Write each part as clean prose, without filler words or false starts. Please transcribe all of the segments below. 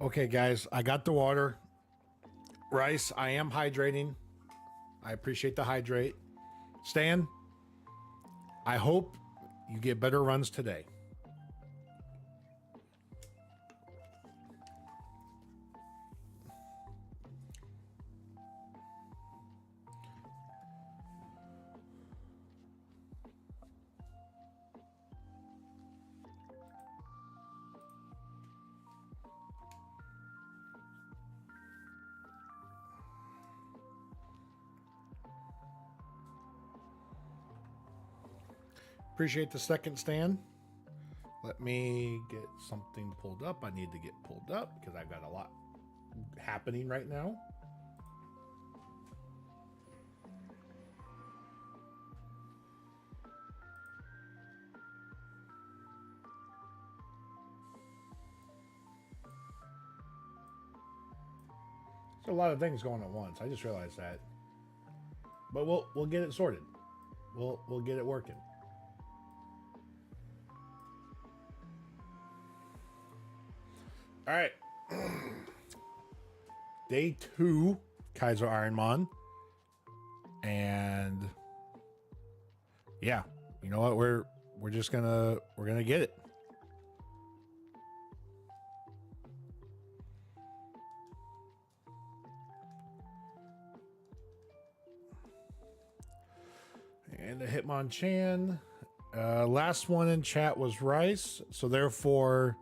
Okay, guys, I got the water. Rice, I am hydrating. I appreciate the hydrate. Stan, I hope you get better runs today. Appreciate the second, Stan. Let me get something pulled up. I need to get pulled up because I've got a lot happening right now. There's a lot of things going at once. I just realized that. But we'll get it sorted. We'll get it working. All right. Day 2, Kaizo IronMON. And yeah, you know what? We're gonna get it. And the Hitmonchan. Last one in chat was Rice, so therefore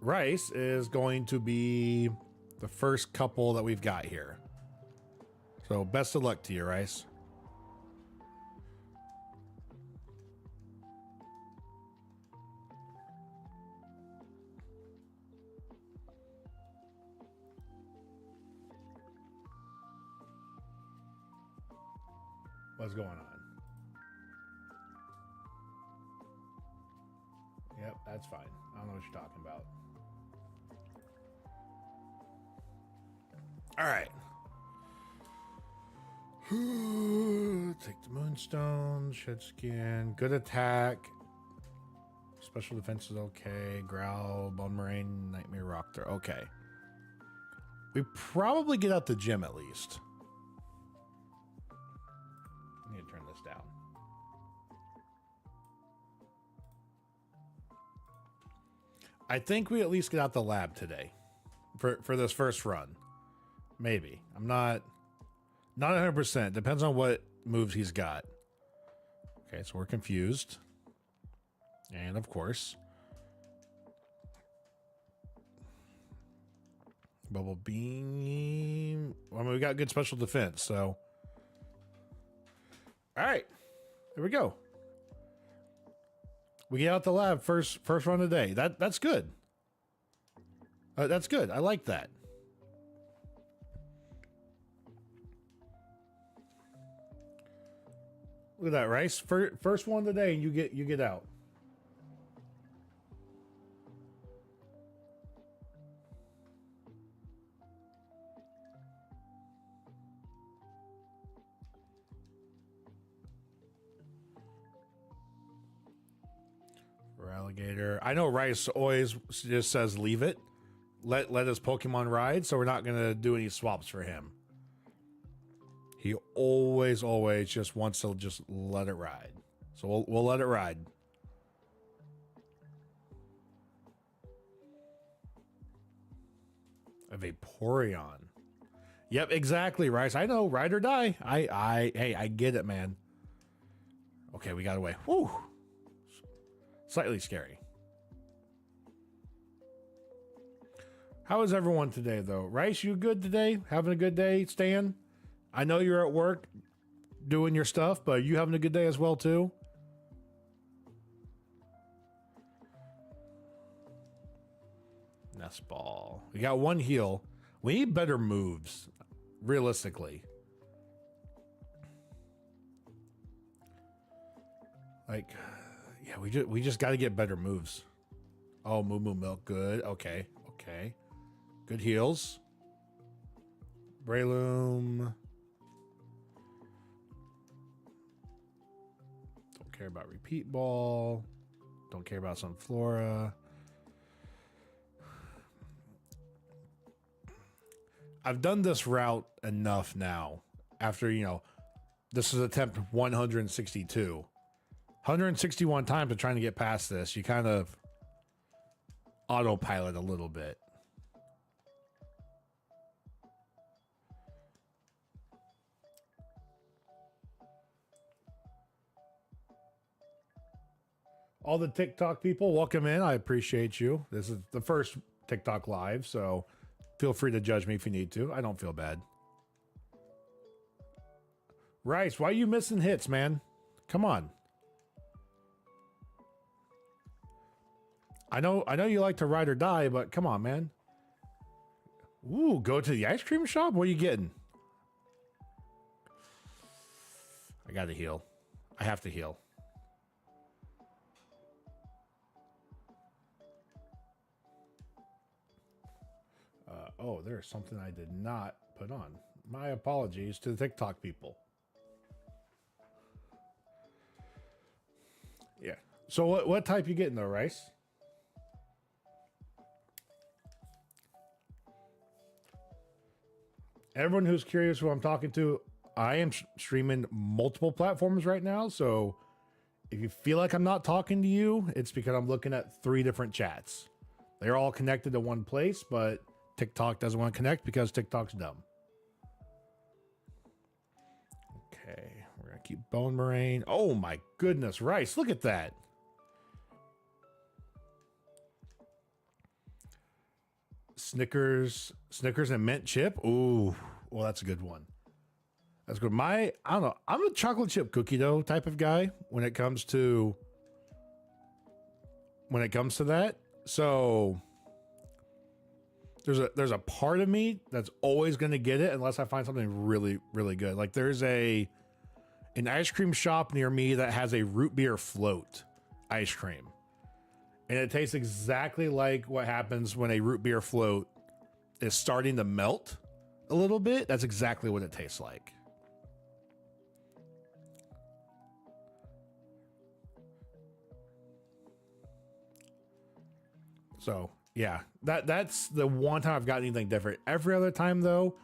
Rice is going to be the first couple that we've got here. So best of luck to you, Rice. What's going on? Yep, that's fine. I don't know what you're talking about. All right. Take the Moonstone, Shed Skin, good attack. Special defense is okay. Growl, Boomerang, Nightmare Rock. Okay. We probably get out the gym at least. I need to turn this down. I think we at least get out the lab today for this first run. Maybe. I'm not 100%. Depends on what moves he's got. Okay, so we're confused. And of course, Bubble Beam. I mean, we got good special defense, so. All right, here we go. We get out the lab first run of the day. That's good. That's good. I like that. Look at that, Rice. First one of the day, and you get out. For alligator, I know Rice always just says leave it. Let his Pokemon ride, so we're not gonna do any swaps for him. He always just wants to just let it ride. So we'll let it ride. A Vaporeon. Yep, exactly, Rice. I know, ride or die. Hey, I get it, man. Okay, we got away. Whew. Slightly scary. How is everyone today, though? Rice, you good today? Having a good day, Stan? I know you're at work doing your stuff, but you having a good day as well, too? Nest ball. We got one heal. We need better moves, realistically. Like, yeah, we just got to get better moves. Oh, Moo Moo Milk, good. Okay. Good heals. Breloom. Don't care about Repeat Ball. Don't care about Sunflora. I've done this route enough now. After, this is attempt 162. 161 times of trying to get past this. You kind of autopilot a little bit. All the TikTok people, welcome in. I appreciate you. This is the first TikTok live, so feel free to judge me if you need to. I don't feel bad. Rice, why are you missing hits, man? Come on. I know you like to ride or die, but come on, man. Ooh, go to the ice cream shop? What are you getting? I gotta heal. I have to heal. Oh, there's something I did not put on. My apologies to the TikTok people. Yeah. So what type you getting though, Rice? Everyone who's curious who I'm talking to, I am streaming multiple platforms right now. So if you feel like I'm not talking to you, it's because I'm looking at 3 different chats. They're all connected to one place, but TikTok doesn't want to connect because TikTok's dumb. Okay, we're going to keep Bone Moraine. Oh my goodness, Rice, look at that. Snickers and mint chip. Ooh, well, that's a good one. That's good. I don't know. I'm a chocolate chip cookie dough type of guy when it comes to that. So there's a part of me that's always going to get it unless I find something really, really good. Like there's an ice cream shop near me that has a root beer float ice cream. And it tastes exactly like what happens when a root beer float is starting to melt a little bit. That's exactly what it tastes like. So yeah, that's the one time I've got anything different. Every other time though,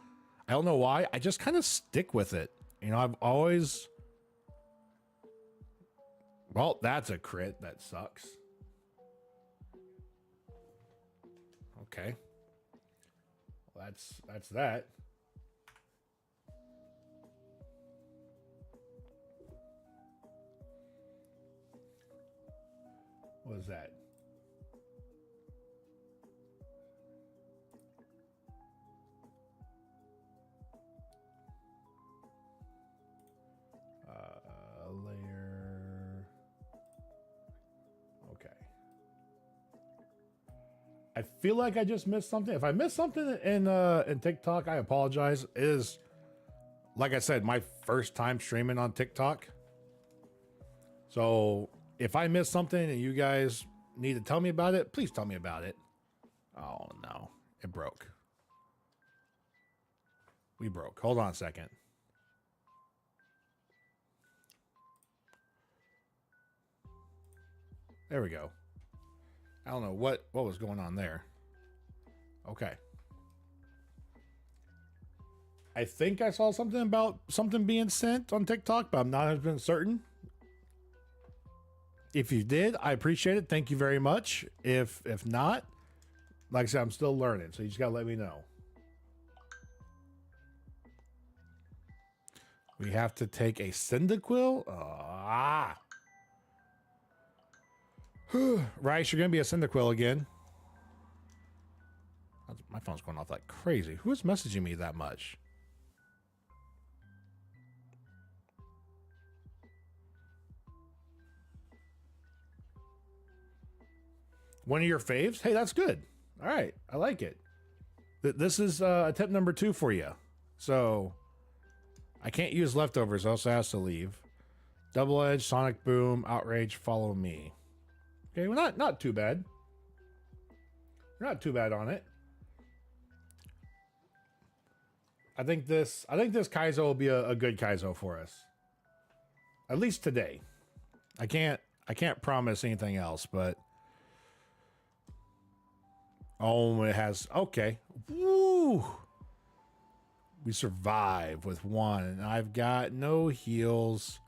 I don't know why, I just kind of stick with it. I've always, well, that's a crit. That sucks. Okay. Well, that's that. What is that? Layer. I feel like I just missed something. If I missed something in TikTok, I apologize. It is, like I said, my first time streaming on TikTok. So if I missed something and you guys need to tell me about it, please tell me about it. Oh no, it broke. We broke. Hold on a second. There we go. I don't know what was going on there. Okay. I think I saw something about something being sent on TikTok, but I'm not 100% certain. If you did, I appreciate it. Thank you very much. If not, like I said, I'm still learning, so you just gotta let me know. We have to take a Cyndaquil? Rice, you're gonna be a Cyndaquil again. My phone's going off like crazy. Who is messaging me that much? One of your faves? Hey, that's good. All right, I like it. This is attempt number 2 for you. So I can't use leftovers, also has to leave. Double Edge, Sonic Boom, Outrage, Follow Me. Okay, well, not too bad. We're not too bad on it. I think this Kaizo will be a good Kaizo for us. At least today. I can't promise anything else, but oh, it has okay. Woo! We survive with 1, and I've got no heals.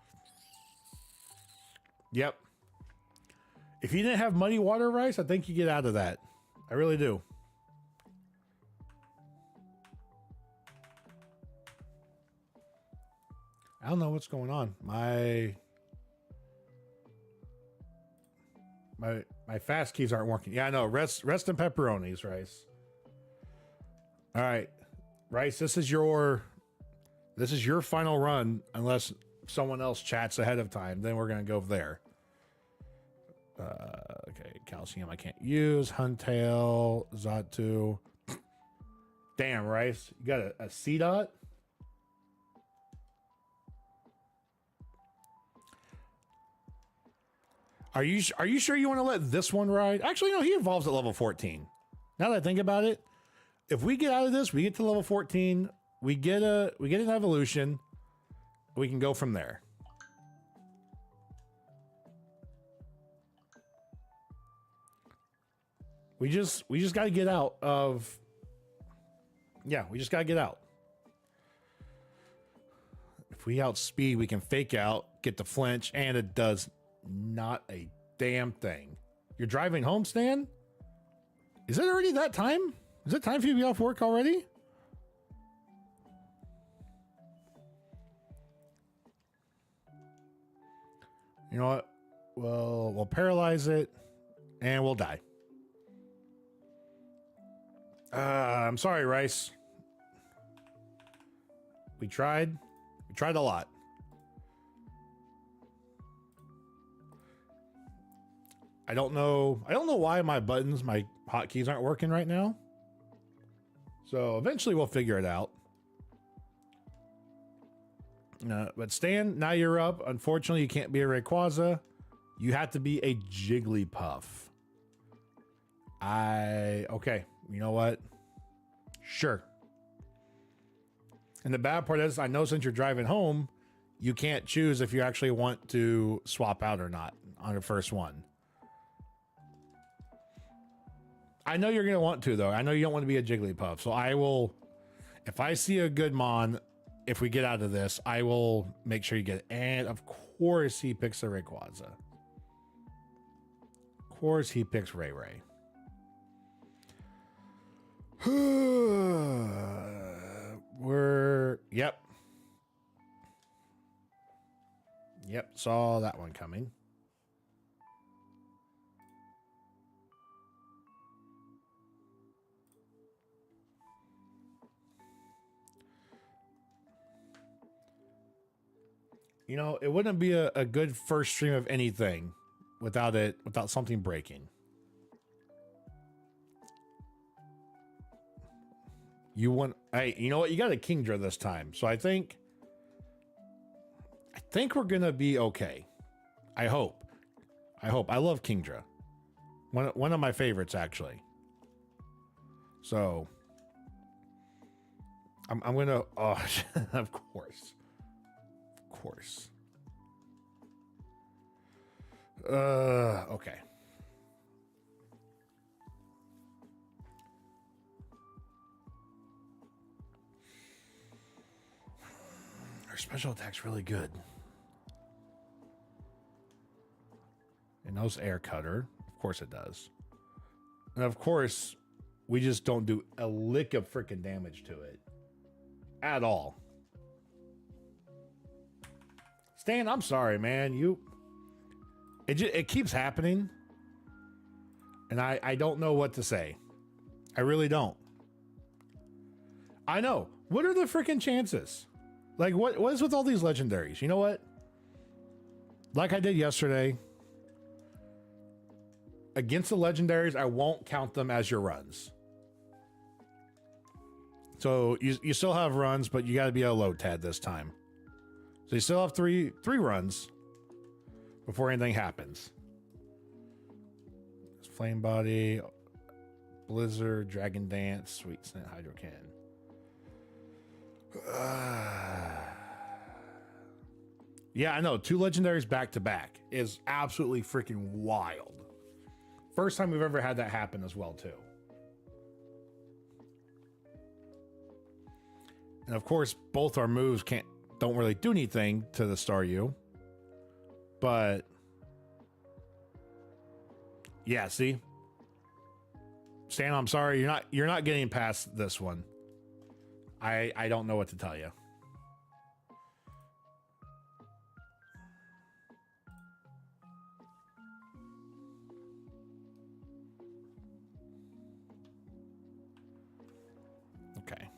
Yep. If you didn't have Muddy Water Rice, I think you get out of that. I really do. I don't know what's going on. My fast keys aren't working. Yeah, I know. Rest in pepperonis, Rice. All right. Rice, this is your final run unless someone else chats ahead of time. Then we're going to go there. Okay, calcium I can't use. Huntail, Zatu. Damn, Rice. You got a C dot? Are you sure you want to let this one ride? Actually, no, he evolves at level 14. Now that I think about it, if we get out of this, we get to level 14, we get an evolution, we can go from there. We just got to get out of. Yeah, we just got to get out. If we outspeed, we can fake out, get the flinch, and it does not a damn thing. You're driving home, Stan? Is it already that time? Is it time for you to be off work already? You know what? Well, we'll paralyze it and we'll die. I'm sorry, Rice. We tried a lot. I don't know why my hotkeys aren't working right now. So eventually we'll figure it out. But Stan, now you're up. Unfortunately, you can't be a Rayquaza. You have to be a Jigglypuff. Okay, you know what? Sure. And the bad part is, I know since you're driving home, you can't choose if you actually want to swap out or not on the first one. I know you're going to want to, though. I know you don't want to be a Jigglypuff. So I will, if I see a good Mon, if we get out of this, I will make sure you get it. And of course he picks a Rayquaza. Of course he picks Ray Ray. Yep, saw that one coming. You know, it wouldn't be a good first stream of anything without something breaking. You want, hey, you know what? You got a Kingdra this time. So I think we're going to be okay. I hope. I love Kingdra. One of my favorites, actually. So I'm going to, oh, of course. Of course. Okay. Our special attack's really good. It knows air cutter. Of course it does. And of course, we just don't do a lick of freaking damage to it. At all. Stan, I'm sorry, man. It keeps happening. And I don't know what to say. I really don't. I know. What are the freaking chances? Like, what is with all these legendaries? You know what? Like I did yesterday. Against the legendaries, I won't count them as your runs. So you still have runs, but you got to be a low tad this time. So you still have three runs before anything happens. Flame Body, Blizzard, Dragon Dance, Sweet Scent, Hydro Cannon. Yeah, I know. 2 legendaries back to back is absolutely freaking wild. First time we've ever had that happen as well, too. And of course, both our moves don't really do anything to the Staryu. But yeah, see? Stan, I'm sorry, you're not getting past this one. I don't know what to tell you. Okay.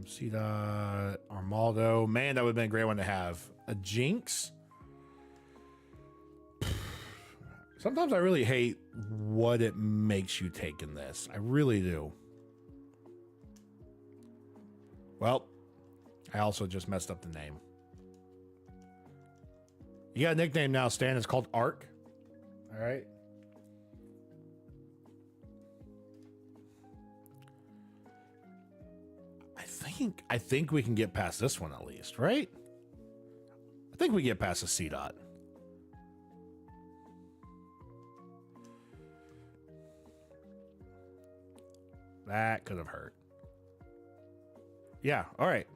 Cita, Armaldo. Man, that would have been a great one to have. A Jinx? Sometimes I really hate what it makes you take in this. I really do. Well, I also just messed up the name. You got a nickname now, Stan. It's called Arc. All right. I think we can get past this one at least, right? I think we get past the C dot. That could have hurt. Yeah, all right.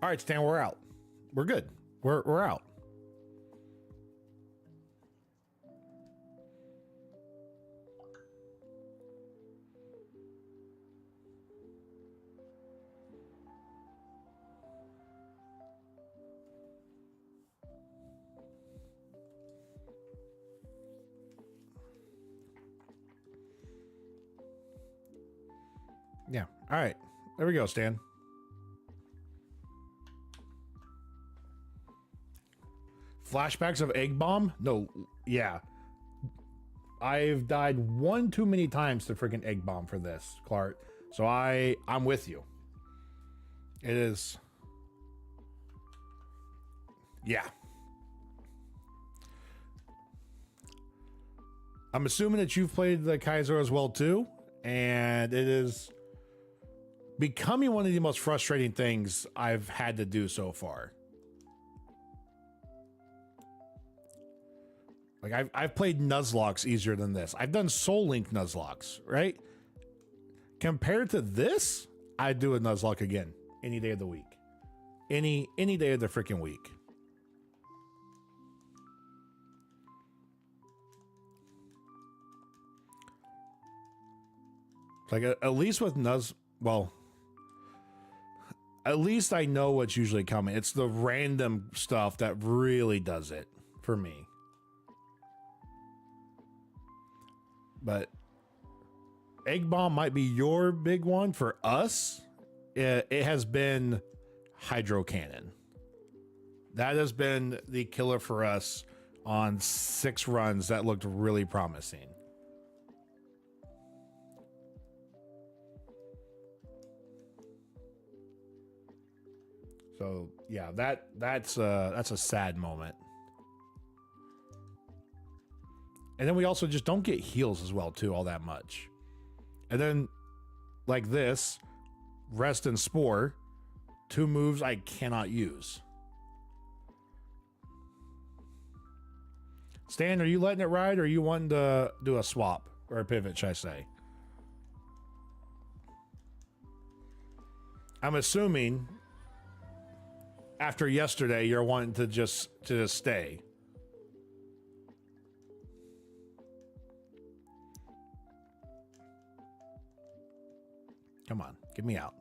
All right, Stan, we're out. We're good. We're out. Yeah. All right. There we go, Stan. Flashbacks of Egg Bomb? No. Yeah. I've died one too many times to freaking Egg Bomb for this, Clark. So I'm with you. It is. Yeah. I'm assuming that you've played the Kaizo as well too, and it is becoming one of the most frustrating things I've had to do so far. Like I've played Nuzlocke easier than this. I've done Soul Link Nuzlocke, right? Compared to this, I'd do a Nuzlocke again any day of the week. Any day of the freaking week. Like at least with well, at least I know what's usually coming. It's the random stuff that really does it for me. But Egg Bomb might be your big one. For us, it has been Hydro Cannon. That has been the killer for us on 6 runs that looked really promising. So yeah, that's a sad moment. And then we also just don't get heals as well too all that much. And then like this, Rest and Spore, 2 moves I cannot use. Stan, are you letting it ride, or are you wanting to do a swap or a pivot, should I say? I'm assuming after yesterday you're wanting to just stay. Come on, get me out.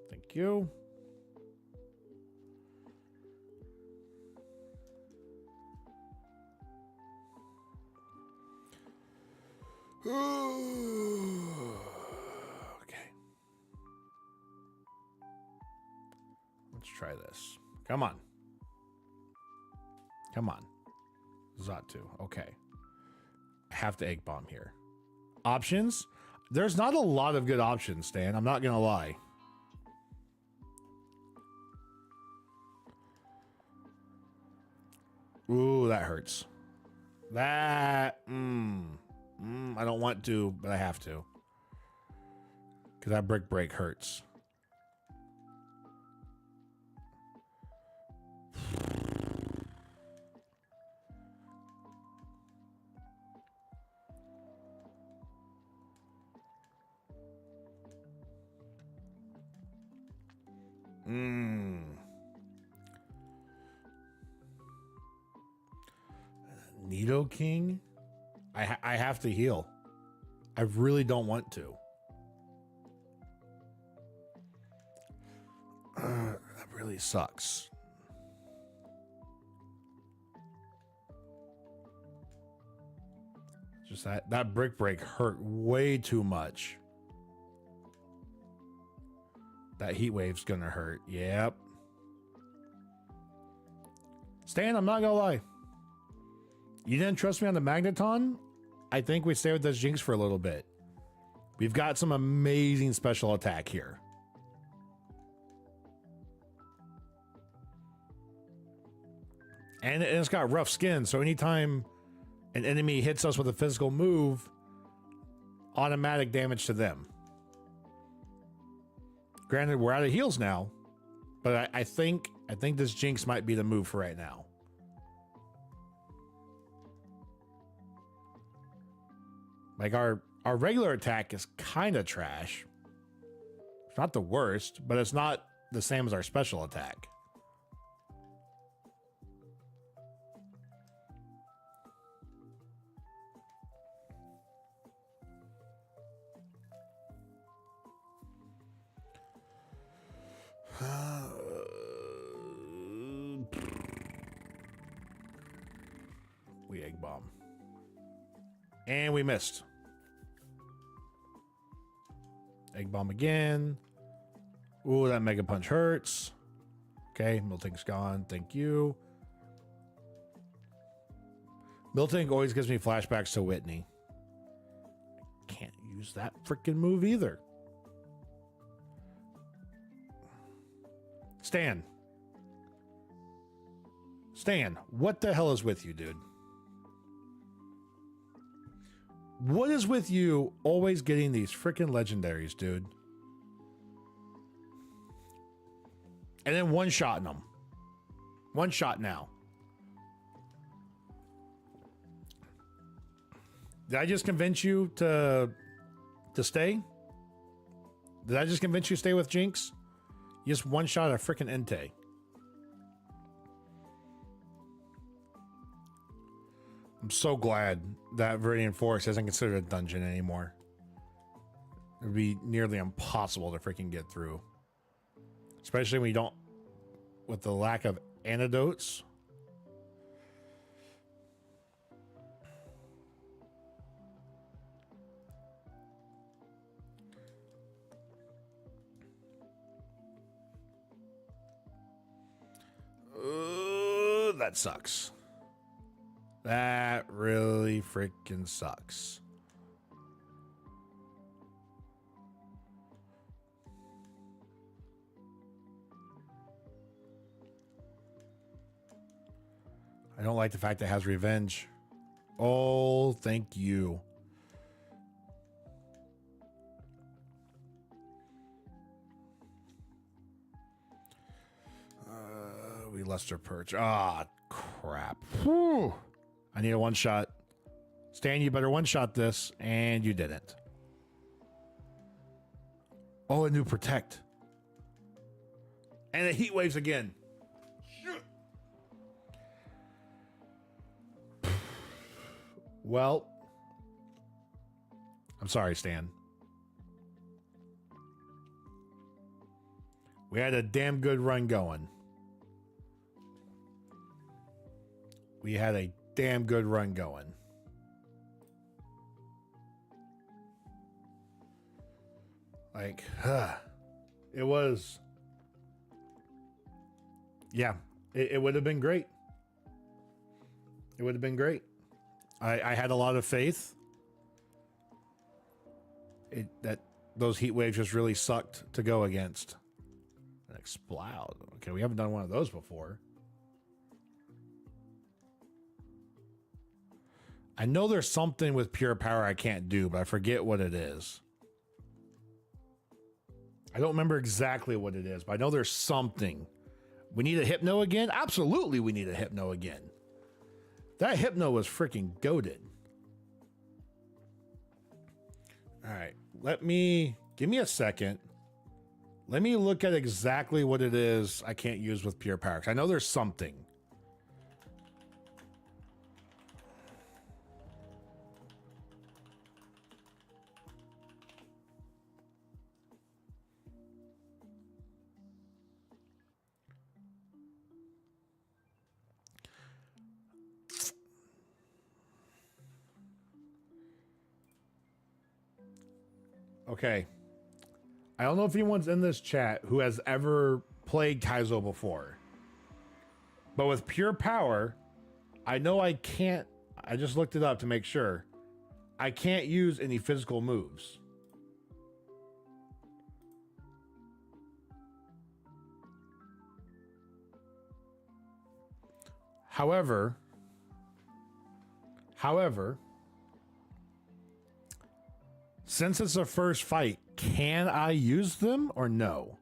Thank you. Okay. Let's try this. Come on. Come on. Zatu. Okay. I have to egg bomb here. Options? There's not a lot of good options, Stan. I'm not going to lie. Ooh, that hurts. That, I don't want to, but I have to. Because that brick break hurts. Nido King? I have to heal. I really don't want to. That really sucks. Just that brick break hurt way too much. That heat wave's gonna hurt. Yep. Stan, I'm not gonna lie. You didn't trust me on the Magneton? I think we stay with this Jinx for a little bit. We've got some amazing special attack here. And it's got rough skin, so anytime an enemy hits us with a physical move, automatic damage to them. Granted, we're out of heals now, but I think this Jinx might be the move for right now. Like our regular attack is kind of trash. It's not the worst, but it's not the same as our special attack. We egg bomb. And we missed. Egg bomb again. Ooh, that Mega Punch hurts. Okay, Miltank's gone. Thank you. Miltank always gives me flashbacks to Whitney. Can't use that freaking move either. Stan. Stan, what the hell is with you, dude? What is with you always getting these freaking legendaries, dude? And then one-shotting them. One shot now. Did I just convince you to stay? Did I just convince you to stay with Jinx? You just one-shot a freaking Entei. I'm so glad that Viridian Forest isn't considered a dungeon anymore. It would be nearly impossible to freaking get through. Especially when you don't... with the lack of antidotes. that sucks. That really freaking sucks. I don't like the fact that it has revenge. Oh, thank you. We Luster Perch. Ah, crap. Whew. I need a one shot. Stan, you better one shot this, and you didn't. Oh, a new protect. And the heat waves again. Well, I'm sorry, Stan. We had a damn good run going. We had a damn good run going. Like, it was. Yeah, it would have been great. It would have been great. I had a lot of faith. That those heat waves just really sucked to go against. An explode. Okay, we haven't done one of those before. I know there's something with pure power I can't do, but I forget what it is. I don't remember exactly what it is, but I know there's something. We need a hypno again? Absolutely, we need a hypno again. That hypno was freaking goated. All right, give me a second. Let me look at exactly what it is I can't use with pure power. 'Cause I know there's something. Okay. I don't know if anyone's in this chat who has ever played Kaizo before. But with pure power, I know I can't. I just looked it up to make sure. I can't use any physical moves. However, since it's a first fight, can I use them or no?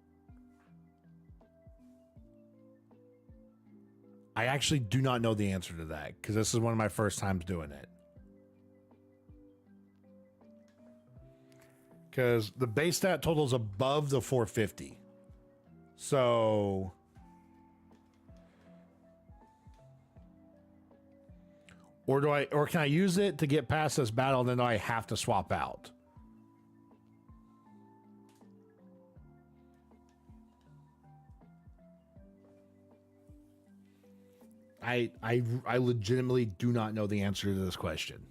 I actually do not know the answer to that because this is one of my first times doing it. Because the base stat total is above the 450. So or can I use it to get past this battle and then I have to swap out? I legitimately do not know the answer to this question.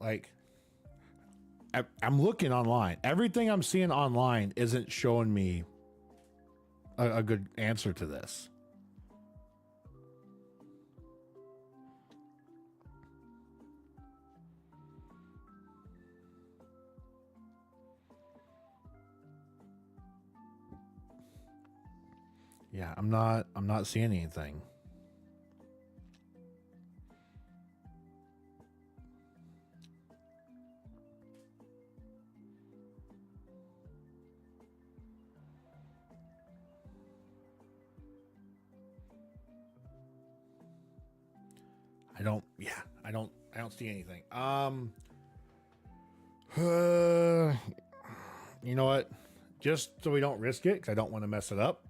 Like, I'm looking online. Everything I'm seeing online isn't showing me a good answer to this. Yeah, I'm not seeing anything. I don't see anything. You know what? Just so we don't risk it, because I don't want to mess it up.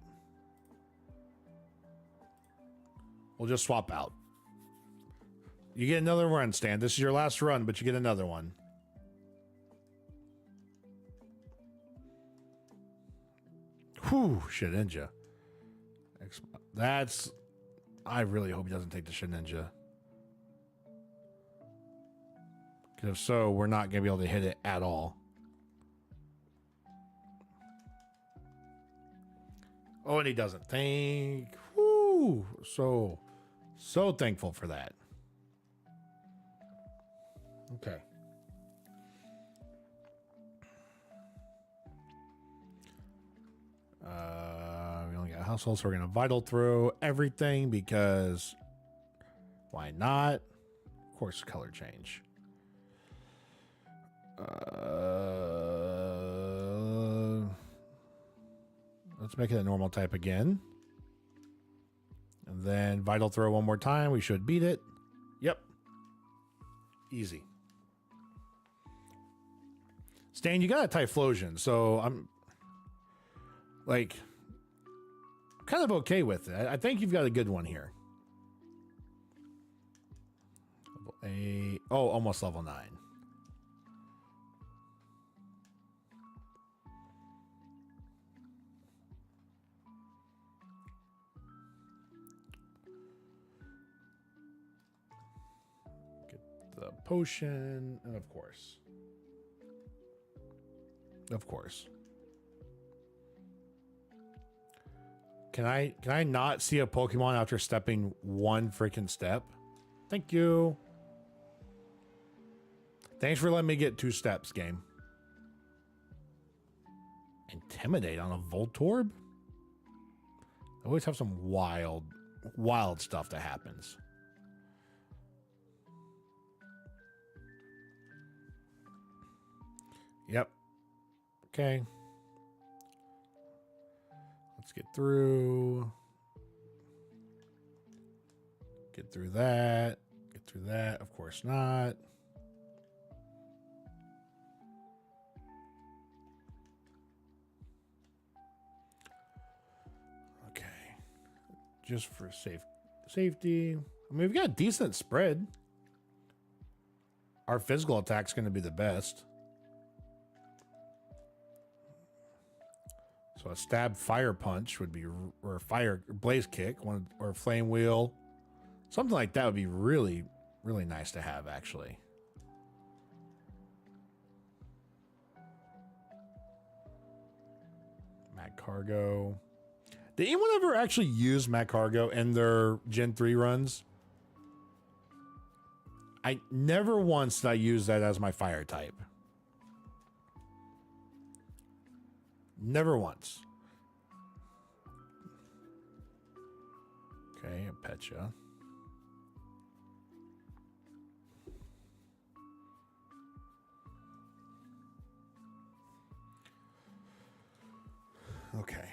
We'll just swap out. You get another run, Stan. This is your last run, but you get another one. Whew, shit ninja. I really hope he doesn't take the shit ninja. Because if so, we're not going to be able to hit it at all. Oh, and he doesn't. Whoo! So thankful for that. Okay. We only got household, so we're going to vital throw everything because why not? Of course, color change. Let's make it a normal type again. And then vital throw one more time. We should beat it. Yep. Easy. Stan, you got a Typhlosion, so I'm like kind of okay with it. I think you've got a good one here. Level 8. Oh, almost level 9. The potion, and of course. Can I not see a Pokemon after stepping one freaking step? Thank you. Thanks for letting me get 2 steps, game. Intimidate on a Voltorb? I always have some wild stuff that happens. Yep. Okay. Let's get through. Get through that. Get through that. Of course not. Okay. Just for safety. I mean, we've got a decent spread. Our physical attack's going to be the best. So a stab fire punch would be, or fire blaze kick, or flame wheel. Something like that would be really, really nice to have, actually. Mag Cargo. Did anyone ever actually use Mag Cargo in their Gen 3 runs? I never once did I use that as my fire type. Never once. Okay, a Petcha. Okay.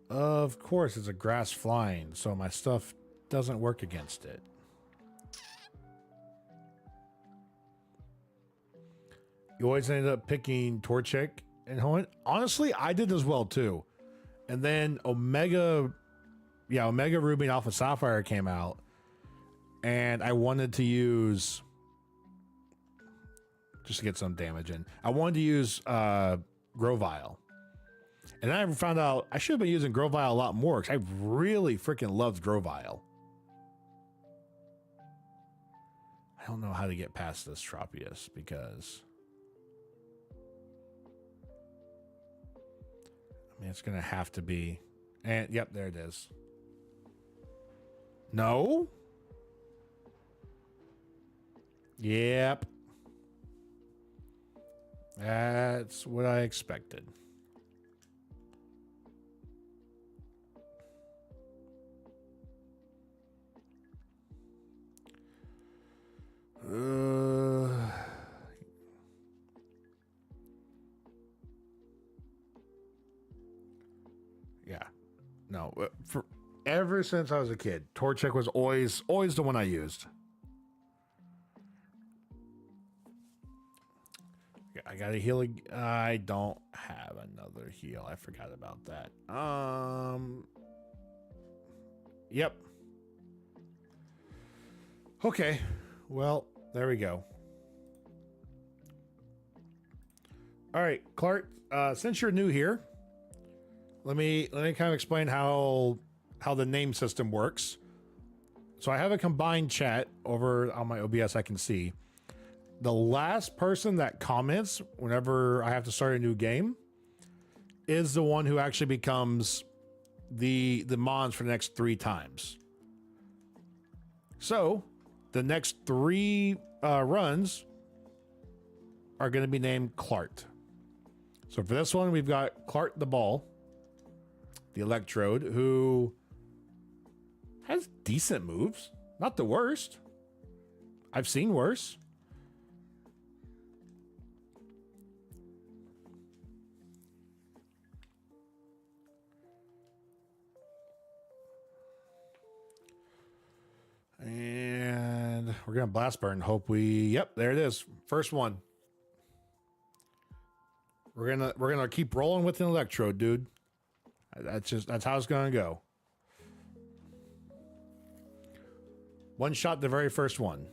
Of course, it's a grass flying, so my stuff doesn't work against it. You always ended up picking Torchic and Hoenn. Honestly, I did as well too. And then Omega Ruby and Alpha Sapphire came out, and I wanted to use, just to get some damage in, I wanted to use Grovyle. And then I found out I should have been using Grovyle a lot more because I really freaking loved Grovyle. I don't know how to get past this Tropius because, I mean, it's going to have to be, and yep, there it is. No? Yep. That's what I expected. Yeah. No, for ever since I was a kid, Torchic was always the one I used. I got a heal. I don't have another heal. I forgot about that. Yep. Okay. Well, there we go. All right, Clark, since you're new here, let me kind of explain how the name system works. So I have a combined chat over on my OBS I can see. The last person that comments whenever I have to start a new game is the one who actually becomes the mons for the next 3 times. So the next 3 runs are going to be named Clark. So for this one, we've got Clark the Ball, the Electrode, who has decent moves. Not the worst. I've seen worse. And we're gonna blast burn. Hope we. Yep, there it is. First one. We're gonna keep rolling with an Electrode, dude. That's how it's gonna go. One shot, the very first one.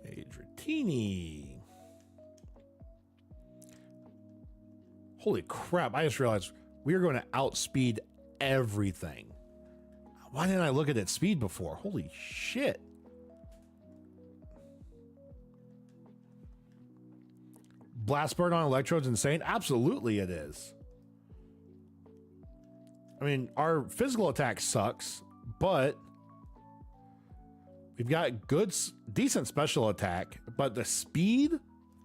Adratini. Holy crap, I just realized we are going to outspeed everything. Why didn't I look at its speed before? Holy shit. Blast burn on Electrode's insane? Absolutely it is. I mean, our physical attack sucks, but we've got decent special attack, but the speed,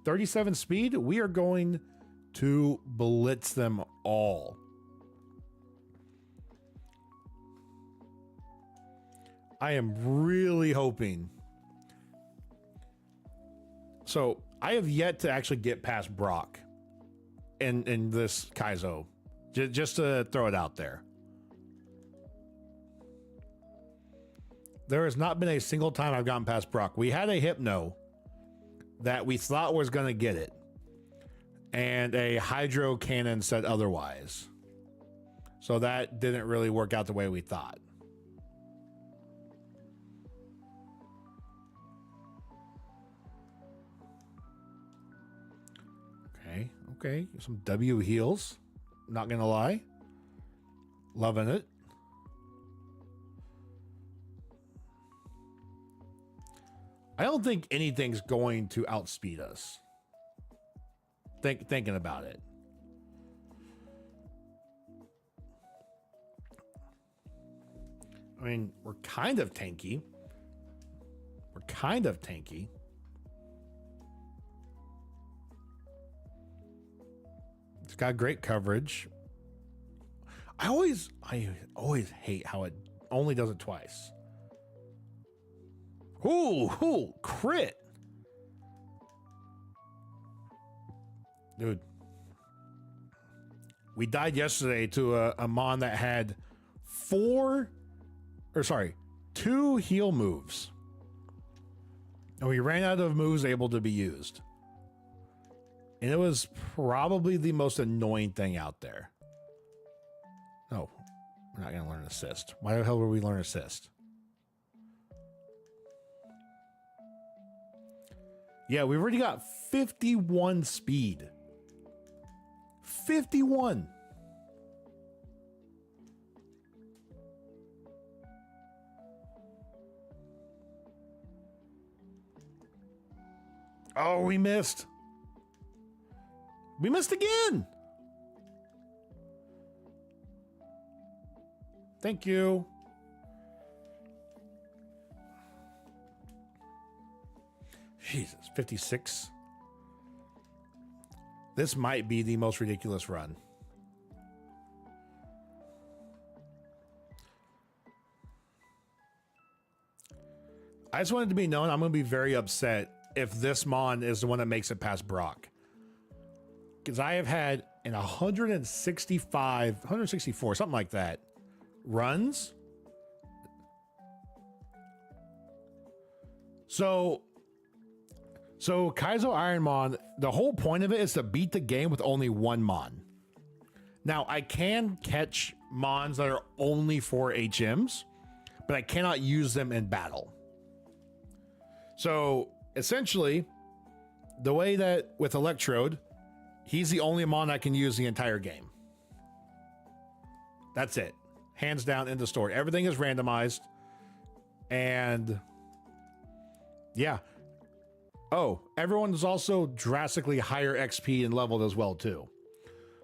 37 speed, we are going to blitz them all. I am really hoping. So I have yet to actually get past Brock in this Kaizo, just to throw it out there. There has not been a single time I've gotten past Brock. We had a Hypno that we thought was going to get it, and a Hydro Cannon said otherwise. So that didn't really work out the way we thought. Okay, some W heals. Not gonna lie. Loving it. I don't think anything's going to outspeed us. Thinking about it. I mean, we're kind of tanky. It's got great coverage. I always hate how it only does it twice. Ooh, crit. Dude. We died yesterday to a mon that had 2 heal moves. And we ran out of moves able to be used. And it was probably the most annoying thing out there. No, we're not going to learn assist. Why the hell would we learn assist? Yeah, we've already got 51 speed. 51. Oh, we missed. We missed again. Thank you. Jesus, 56. This might be the most ridiculous run. I just wanted to be known I'm going to be very upset if this Mon is the one that makes it past Brock. Because I have had in 164, something like that, runs. So Kaizo IronMON, the whole point of it is to beat the game with only one Mon. Now, I can catch mons that are only for HMs, but I cannot use them in battle. So essentially, the way that with Electrode, he's the only mon I can use the entire game. That's it. Hands down in the story. Everything is randomized. And yeah. Oh, everyone is also drastically higher XP and leveled as well too.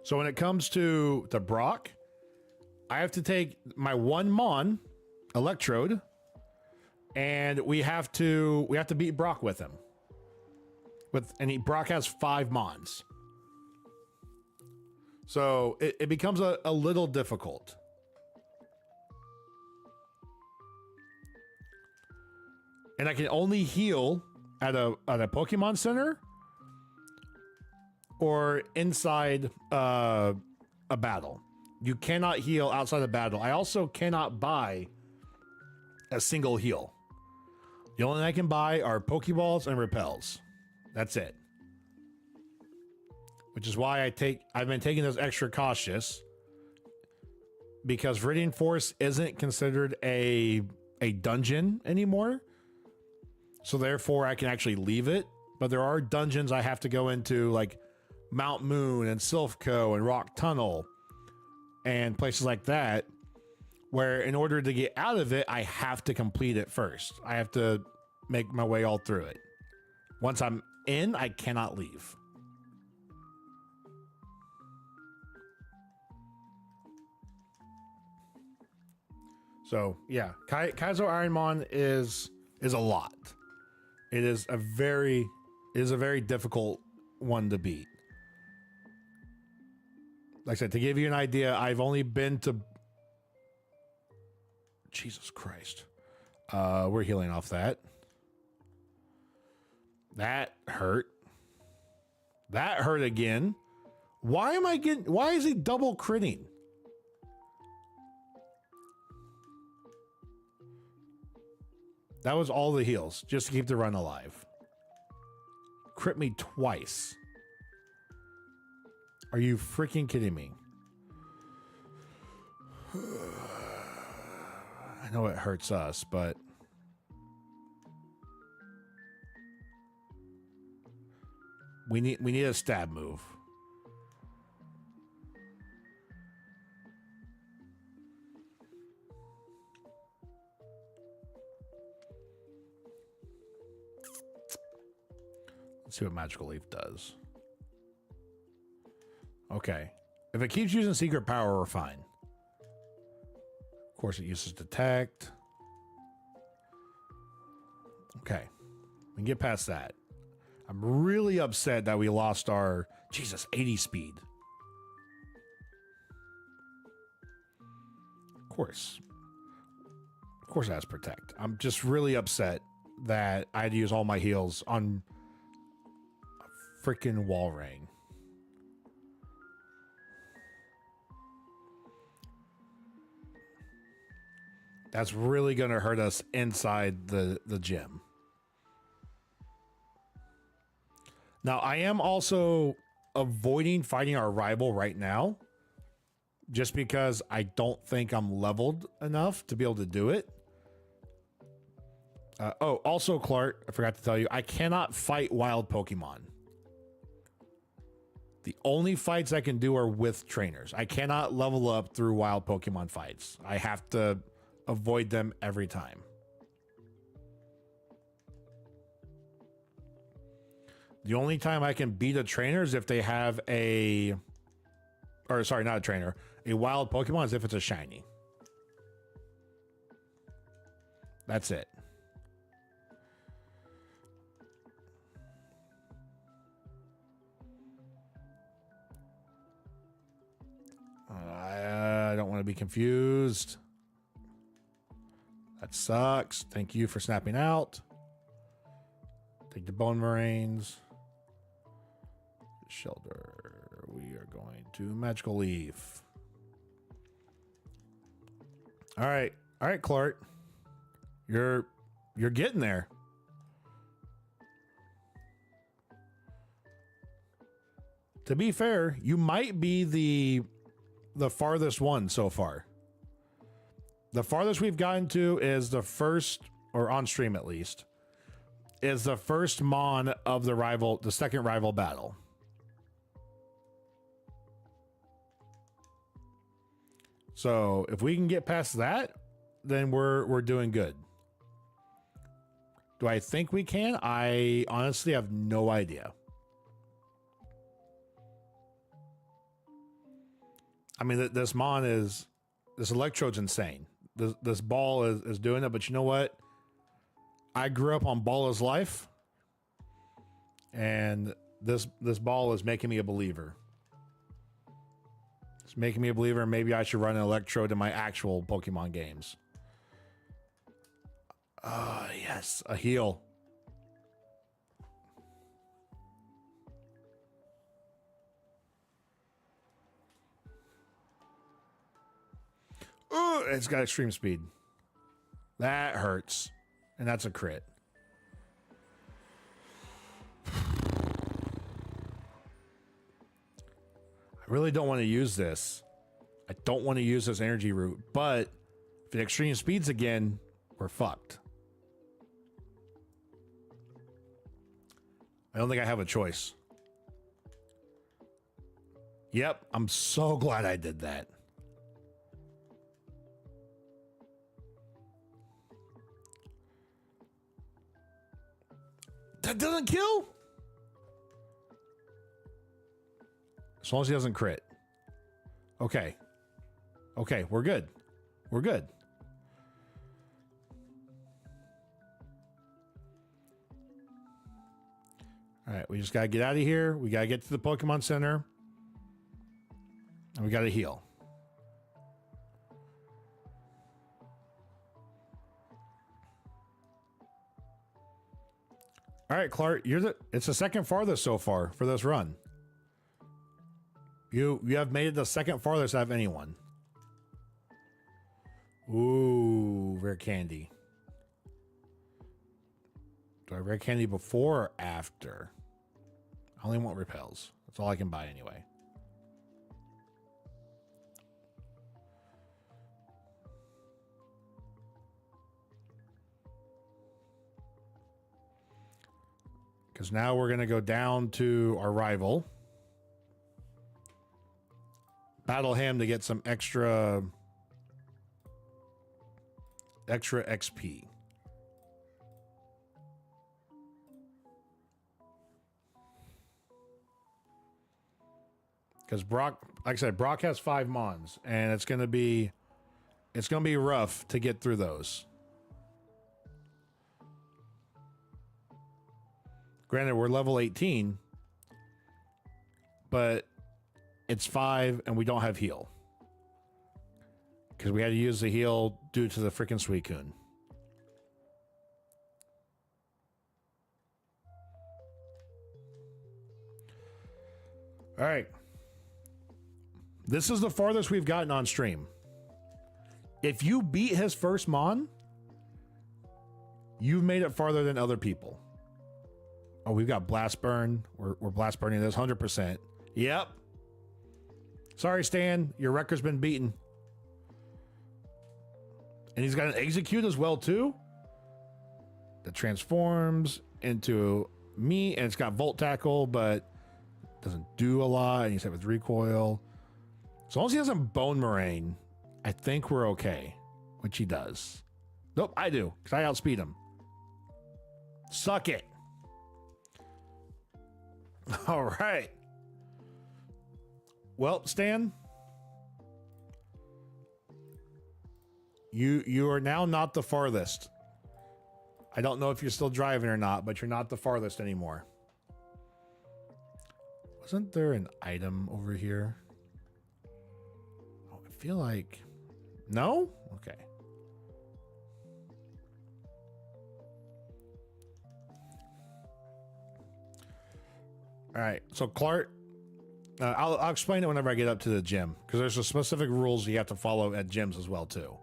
So when it comes to the Brock, I have to take my one mon, Electrode, and we have to beat Brock with him. Brock has 5 mons. So it becomes a little difficult. And I can only heal at a Pokemon Center or inside a battle. You cannot heal outside of battle. I also cannot buy a single heal. The only thing I can buy are Pokeballs and Repels. That's it. Which is why I've been taking those extra cautious, because Viridian Forest isn't considered a dungeon anymore. So therefore I can actually leave it. But there are dungeons I have to go into, like Mount Moon and Silphco and Rock Tunnel and places like that, where in order to get out of it, I have to complete it first. I have to make my way all through it. Once I'm in, I cannot leave. So yeah, Kaizo IronMON is a lot. It is a very difficult one to beat. Like I said, to give you an idea, I've only been to... Jesus Christ. We're healing off that. That hurt. That hurt again. Why is he double critting? That was all the heals, just to keep the run alive. Crit me twice. Are you freaking kidding me? I know it hurts us, but... We need a stab move. Let's see what Magical Leaf does. Okay. If it keeps using Secret Power, we're fine. Of course, it uses Detect. Okay. We can get past that. I'm really upset that we lost our... Jesus, 80 speed. Of course. Of course it has Protect. I'm just really upset that I had to use all my heals on a freaking Walrein. That's really going to hurt us inside the gym. Now, I am also avoiding fighting our rival right now, just because I don't think I'm leveled enough to be able to do it. Oh, also, Clark, I forgot to tell you, I cannot fight wild Pokemon. The only fights I can do are with trainers. I cannot level up through wild Pokemon fights. I have to avoid them every time. The only time I can beat a trainer is if they have a wild Pokemon, is if it's a shiny. That's it. I don't want to be confused. That sucks. Thank you for snapping out. Take the Bone Moraines. Shelter. We are going to Magical Leaf. All right, Clark. You're getting there. To be fair, you might be the farthest one so far. The farthest we've gotten to is the first, or on stream at least, is the first Mon of the second rival battle. So if we can get past that, then we're doing good. Do I think we can? I honestly have no idea. I mean, this electrode's insane. This ball is doing it, but you know what? I grew up on Ball is Life, and this ball is making me a believer. It's making me a believer, and maybe I should run an electrode in my actual Pokemon games. Yes, a heal. Ooh, it's got extreme speed. That hurts. And that's a crit. I really don't want to use this. I don't want to use this energy root, but if it extreme speeds again, we're fucked. I don't think I have a choice. Yep, I'm so glad I did that. That doesn't kill? As long as he doesn't crit. Okay. Okay, we're good. We're good. All right, we just got to get out of here. We got to get to the Pokemon Center. And we got to heal. All right, Clark, it's the second farthest so far for this run. You have made it the second farthest out of anyone. Ooh, rare candy. Do I rare candy before or after? I only want repels. That's all I can buy anyway. Because now we're going to go down to our rival. Battle him to get some extra XP. Because Brock, like I said, Brock has 5 Mons, and it's gonna be rough to get through those. Granted, we're level 18, but it's 5 and we don't have heal. Because we had to use the heal due to the freaking Suicune. All right. This is the farthest we've gotten on stream. If you beat his first Mon, you've made it farther than other people. Oh, we've got Blast Burn. We're Blast Burning this 100%. Yep. Sorry, Stan. Your record's been beaten. And he's got an Execute as well, too. That transforms into me, and it's got Volt Tackle, but doesn't do a lot. And he's hit with Recoil. As long as he doesn't Bone Moraine, I think we're okay. Which he does. Nope, I do, because I outspeed him. Suck it. All right. Well, Stan, you are now not the farthest. I don't know if you're still driving or not, but you're not the farthest anymore. Wasn't there an item over here? Oh, I feel like... No? Okay. All right, so Clark, I'll explain it whenever I get up to the gym, because there's a specific rules you have to follow at gyms as well, too.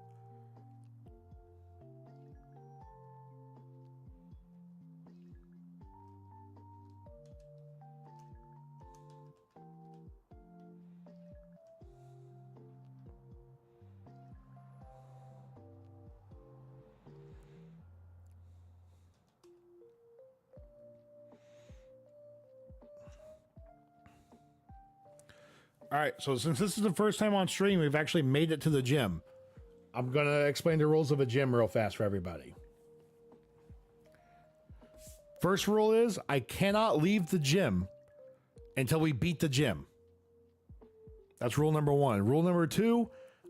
All right, so since this is the first time on stream, we've actually made it to the gym. I'm going to explain the rules of a gym real fast for everybody. First rule is I cannot leave the gym until we beat the gym. That's rule number 1. Rule number 2,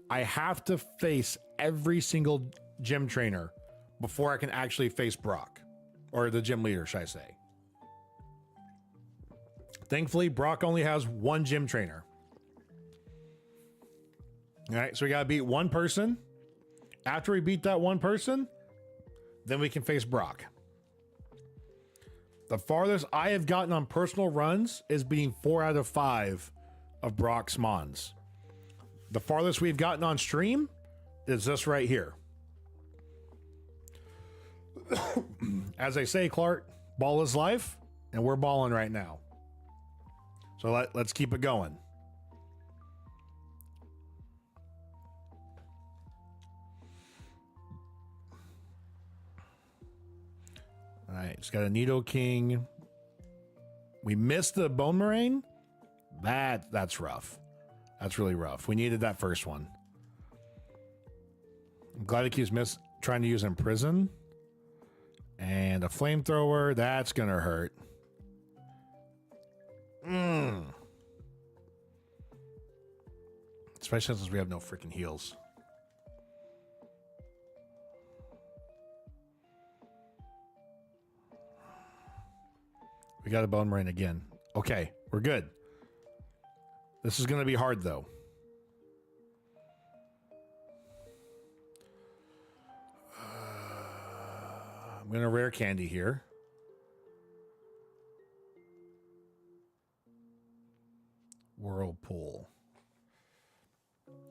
I have to face every single gym trainer before I can actually face Brock, or the gym leader, should I say. Thankfully, Brock only has one gym trainer. All right, so we got to beat one person. After we beat that one person, then we can face Brock. The farthest I have gotten on personal runs is beating 4 out of 5 of Brock's Mons. The farthest we've gotten on stream is this right here. As I say, Clark, ball is life, and we're balling right now. So let's keep it going. All right, it's got a Nido King. We missed the Bone Moraine. That's rough. That's really rough. We needed that first one. I'm glad he keeps trying to use Imprison. And a Flamethrower, that's gonna hurt. Especially since we have no freaking heals. We got a Bone Moraine again. Okay, we're good. This is going to be hard, though. I'm going to rare candy here. Whirlpool.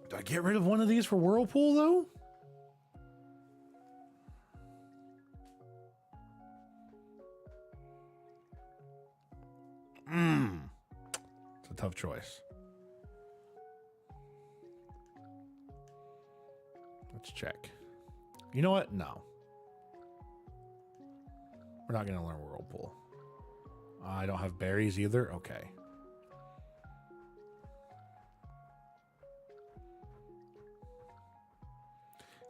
Do I get rid of one of these for Whirlpool, though? It's a tough choice. Let's check. You know what? No. We're not going to learn Whirlpool. I don't have berries either. Okay.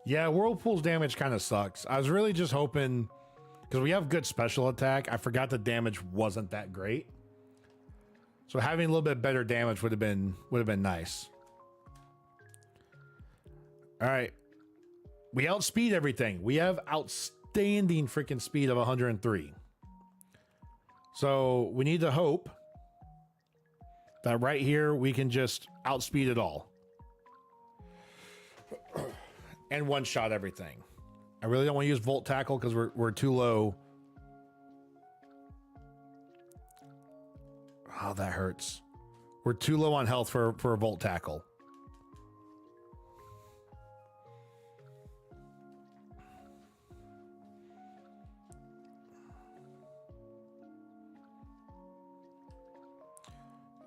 Yeah, Whirlpool's damage kind of sucks. I was really just hoping, because we have good special attack, I forgot the damage wasn't that great. So having a little bit better damage would have been nice. All right. We outspeed everything. We have outstanding freaking speed of 103. So we need to hope that right here we can just outspeed it all. And one-shot everything. I really don't want to use Volt Tackle because we're too low. Oh, that hurts. We're too low on health for a Volt Tackle.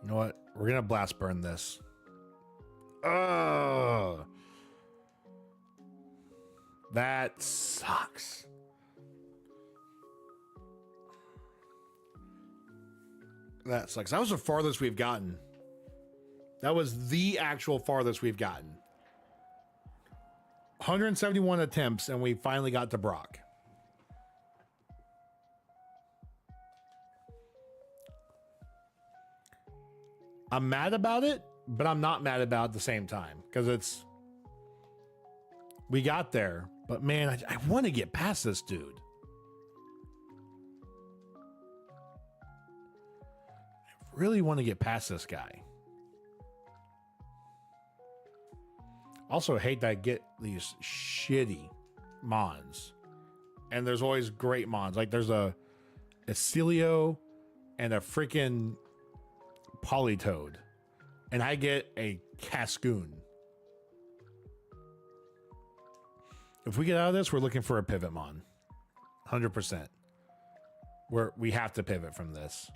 You know what? We're going to Blast Burn this. Ugh. That sucks. That sucks. That was the farthest we've gotten. That was the actual farthest we've gotten. 171 attempts, and we finally got to Brock. I'm mad about it, but I'm not mad about it at the same time. Because we got there. But man, I want to get past this dude. I really want to get past this guy. Also hate that I get these shitty mons. And there's always great mons. Like there's a Celio and a freaking Politoed. And I get a Cascoon. If we get out of this, we're looking for a pivot mon. 100%. We have to pivot from this.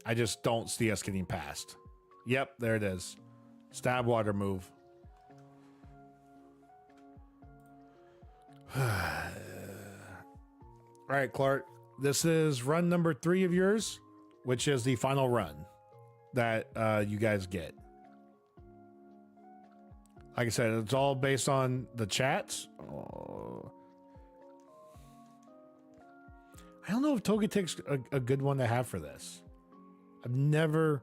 I just don't see us getting past. Yep, there it is. Stab water move. All right, Clark. This is run number 3 of yours. which is the final run that you guys get. Like I said, it's all based on the chats. Oh. I don't know if Togetic's a good one to have for this. I've never...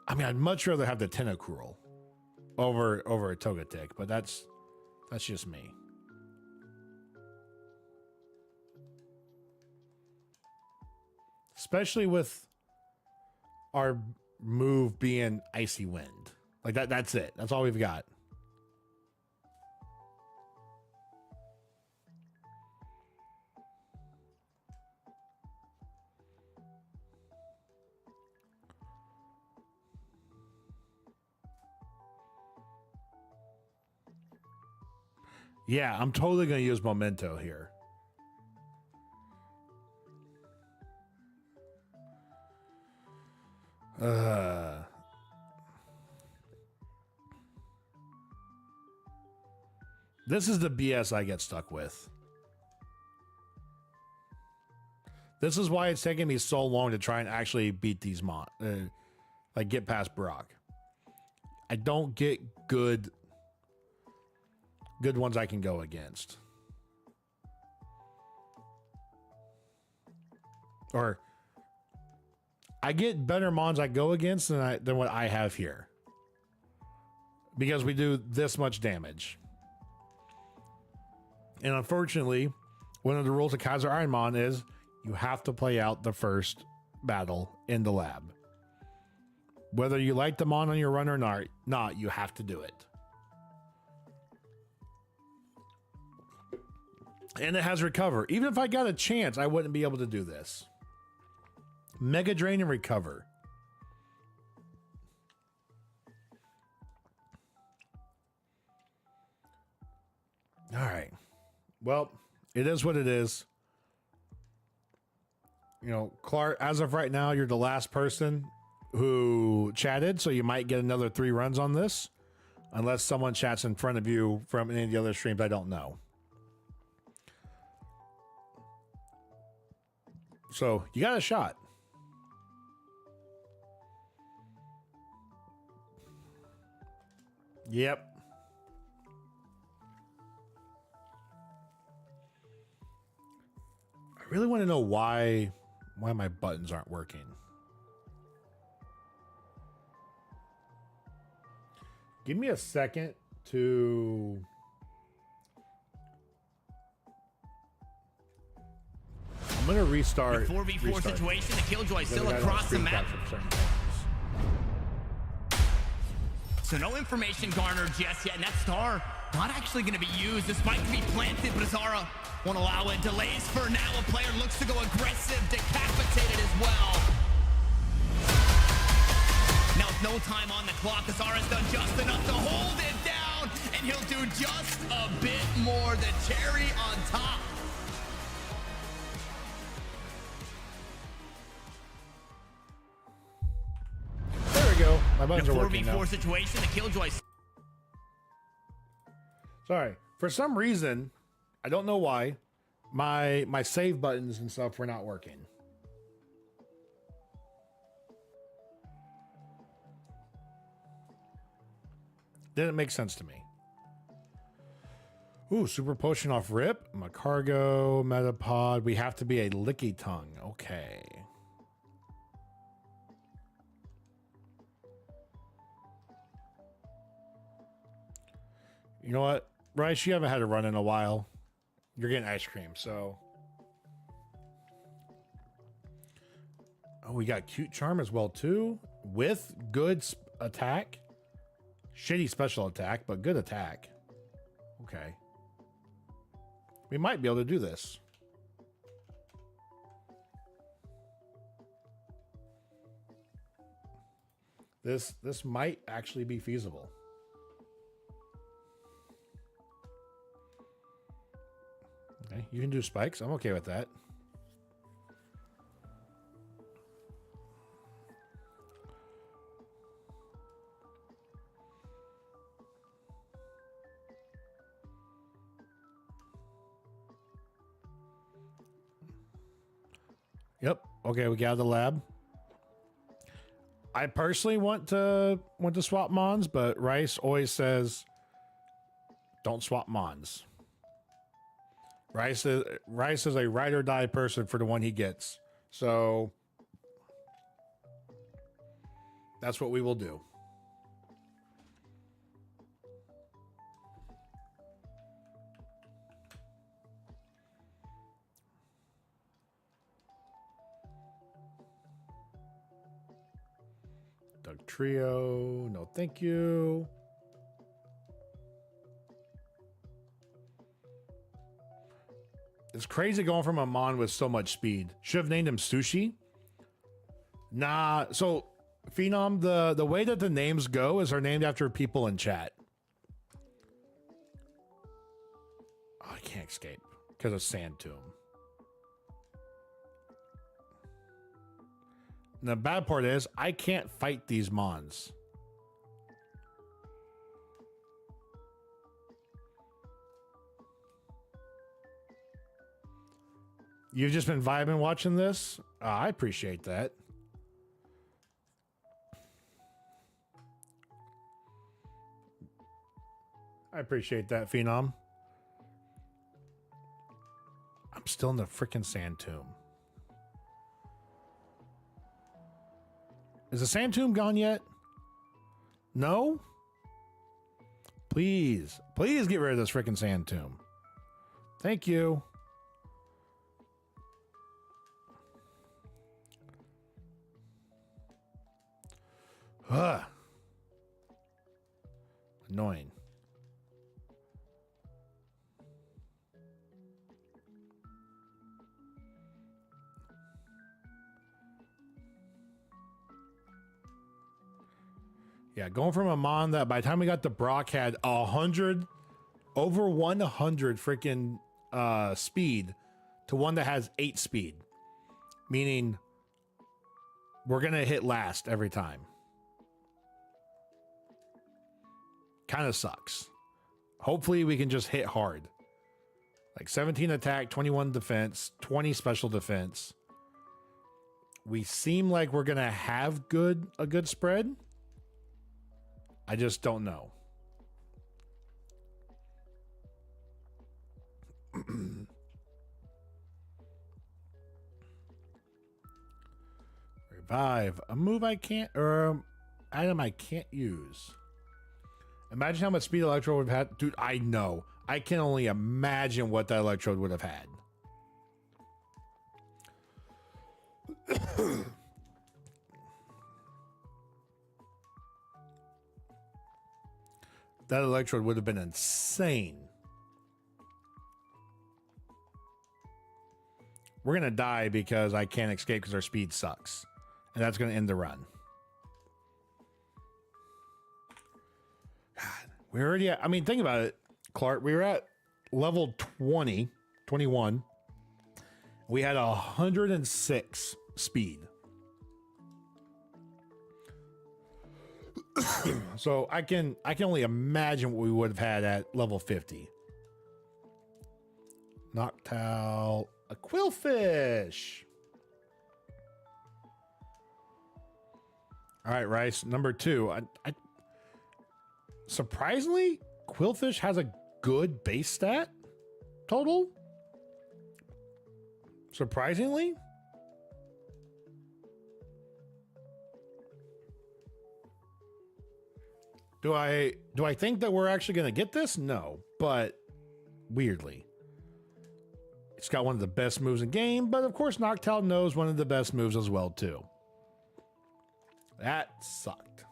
I mean, I'd much rather have the Tentacruel over a Togetic, but that's just me. Especially with our move being Icy Wind. Like that's it. That's all we've got. Yeah, I'm totally going to use Memento here. This is the BS I get stuck with. This is why it's taking me so long to try and actually beat these like get past Brock. I don't get good ones I can go against. Or I get better mons I go against than what I have here. Because we do this much damage. And unfortunately, one of the rules of Kaizo IronMON is you have to play out the first battle in the lab. Whether you like the mon on your run or not, you have to do it. And it has recover. Even if I got a chance, I wouldn't be able to do this. Mega Drain and recover. All right. Well, it is what it is. You know, Clark, as of right now, you're the last person who chatted, so you might get another 3 runs on this. Unless someone chats in front of you from any of the other streams, I don't know. So, you got a shot. Yep. I really want to know why my buttons aren't working. Give me a second to... I'm going to restart. 4v4 situation, the Killjoy still across the map. So no information garnered just yet, and that star not actually going to be used. The spike to be planted, but Azara won't allow it. Delays for now. A player looks to go aggressive, decapitated as well. Now with no time on the clock, Azara's done just enough to hold it down, and he'll do just a bit more. The cherry on top. There we go. My buttons are working now. 4v4 situation, the Killjoy. Sorry. For some reason, I don't know why, my save buttons and stuff were not working. Didn't make sense to me. Ooh, super potion off rip. Macargo, Metapod. We have to be a licky tongue. Okay. You know what, Bryce? You haven't had a run in a while. You're getting ice cream, so. Oh, we got cute charm as well too, with good attack. Shitty special attack, but good attack. Okay. We might be able to do this. This might actually be feasible. Okay, you can do spikes. I'm okay with that. Yep. Okay, we got out of the lab. I personally want to swap Mons, but Rice always says don't swap Mons. Rice is a ride or die person for the one he gets. So that's what we will do. Doug Trio, no thank you. It's crazy going from a Mon with so much speed. Should have named him Sushi. Nah, so Phenom, the way that the names go is they're named after people in chat. Oh, I can't escape because of Sand Tomb. And the bad part is I can't fight these Mons. You've just been vibing watching this? I appreciate that. I appreciate that, Phenom. I'm still in the freaking Sand Tomb. Is the Sand Tomb gone yet? No? Please. Please get rid of this freaking Sand Tomb. Thank you. Ugh. Annoying. Yeah, going from a Mon that by the time we got to Brock had 100, over 100 freaking speed to one that has 8 speed. Meaning we're going to hit last every time. Kind of sucks. Hopefully we can just hit hard. Like 17 attack, 21 defense, 20 special defense. We seem like we're going to have a good spread. I just don't know. Revive. A move I can't, or item I can't use. Imagine how much speed Electrode would have had. Dude, I know. I can only imagine what that Electrode would have had. That Electrode would have been insane. We're going to die because I can't escape because our speed sucks. And that's going to end the run. God, we're already at, I mean, think about it, Clark. We were at level 20, 21. We had 106 speed. So I can only imagine what we would have had at level 50. Noctowl, a Quillfish. All right, Rice, number 2. I surprisingly, Quillfish has a good base stat total. Surprisingly. Do I think that we're actually going to get this? No, but weirdly. It's got one of the best moves in game, but of course Noctowl knows one of the best moves as well too. That sucked.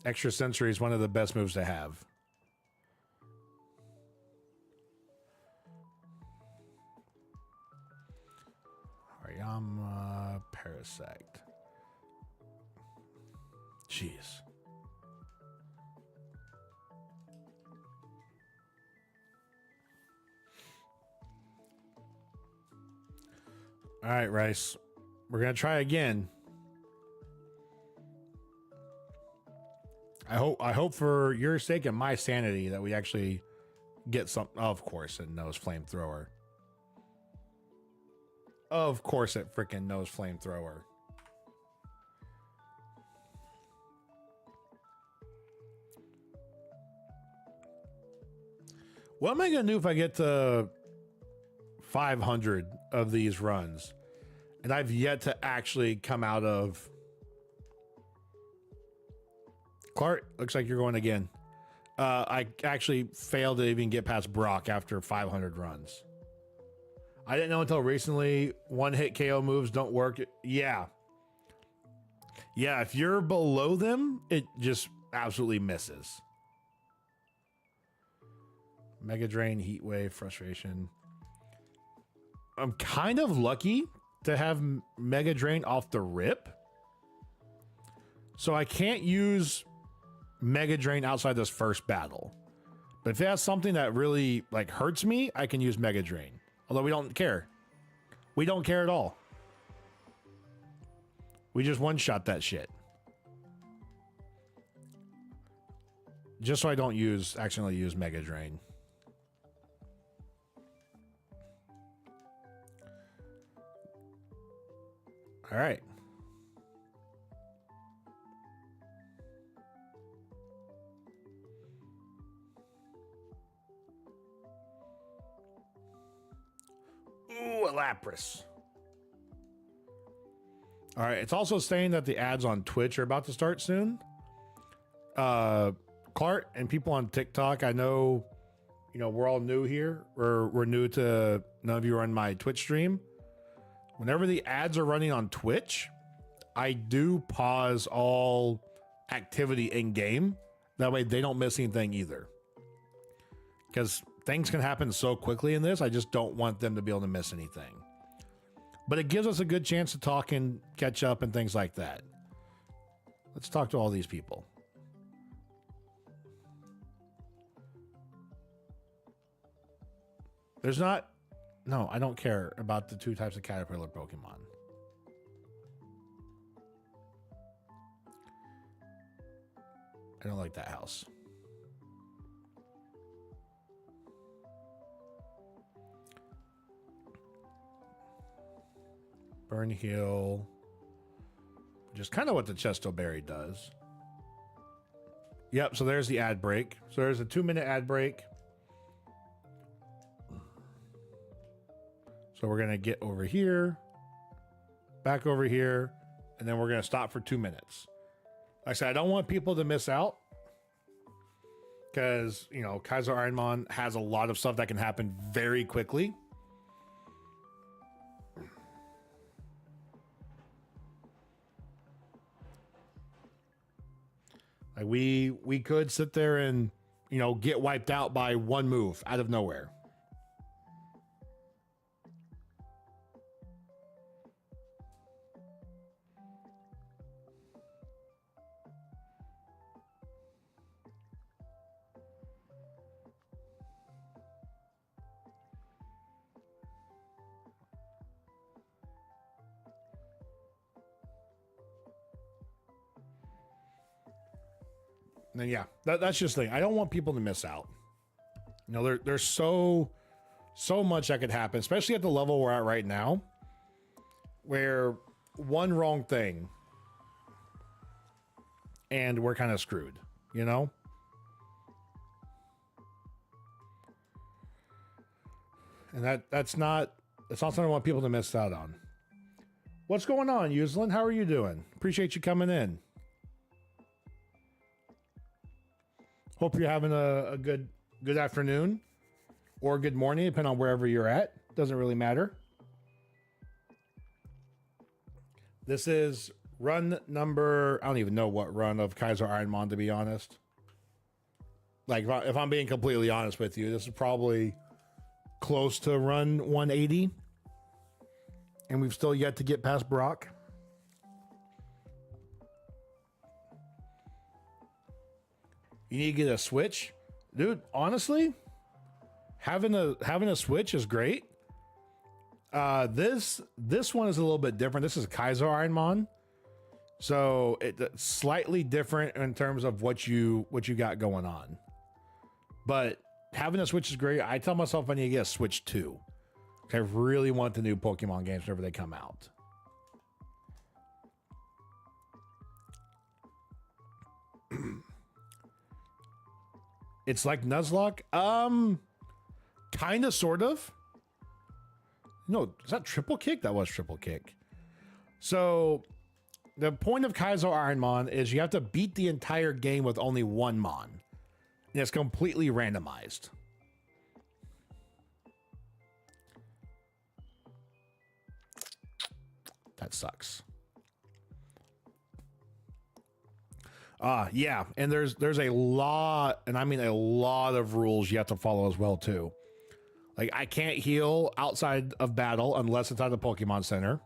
Extra Sensory is one of the best moves to have. Hariyama, Parasect. Jeez. All right, Rice. We're going to try again. I hope for your sake and my sanity that we actually get some. Of course, it knows Flamethrower. Of course, it freaking knows Flamethrower. What am I gonna do if I get to 500 of these runs and I've yet to actually come out of... Clark, looks like you're going again. I actually failed to even get past Brock after 500 runs. I didn't know until recently one hit KO moves don't work. Yeah. Yeah, if you're below them, it just absolutely misses. Mega Drain, Heat Wave, Frustration. I'm kind of lucky to have Mega Drain off the rip. So I can't use Mega Drain outside this first battle. But if it has something that really like hurts me, I can use Mega Drain. Although we don't care. We don't care at all. We just one-shot that shit. Just so I don't accidentally use Mega Drain. All right. Ooh, a Lapras. All right. It's also saying that the ads on Twitch are about to start soon. Clark and people on TikTok, I know, you know, we're all new here. We're new to, none of you are on my Twitch stream. Whenever the ads are running on Twitch, I do pause all activity in game. That way they don't miss anything either. Because things can happen so quickly in this, I just don't want them to be able to miss anything. But it gives us a good chance to talk and catch up and things like that. Let's talk to all these people. There's not... No, I don't care about the two types of caterpillar Pokemon. I don't like that house. Burn Heal. Which is kind of what the Chesto Berry does. Yep, so there's the ad break. So there's a 2-minute ad break. So we're going to get over here, back over here, and then we're going to stop for 2 minutes. Like I said, I don't want people to miss out because, you know, Kaizo IronMON has a lot of stuff that can happen very quickly. Like we could sit there and, you know, get wiped out by one move out of nowhere. And then, yeah, that's just the thing. I don't want people to miss out. You know, there's so much that could happen, especially at the level we're at right now, where one wrong thing and we're kind of screwed, you know? And that's not something I want people to miss out on. What's going on, Uselin? How are you doing? Appreciate you coming in. Hope you're having a good afternoon or good morning, depending on wherever you're at. Doesn't really matter. This is run number... I don't even know what run of Kaizo IronMON, to be honest. Like, if I'm being completely honest with you, this is probably close to run 180. And we've still yet to get past Brock. You need to get a Switch. Dude, honestly, having a Switch is great. This one is a little bit different. This is Kaizo IronMON. So it's slightly different in terms of what you got going on. But having a Switch is great. I tell myself I need to get a Switch 2. I really want the new Pokemon games whenever they come out. It's like Nuzlocke. Kind of, sort of. No, is that triple kick? That was triple kick. So the point of Kaizo IronMON is you have to beat the entire game with only one Mon. And it's completely randomized. That sucks. Yeah, and there's a lot, and I mean a lot of rules you have to follow as well too. Like I can't heal outside of battle unless it's at the Pokemon Center.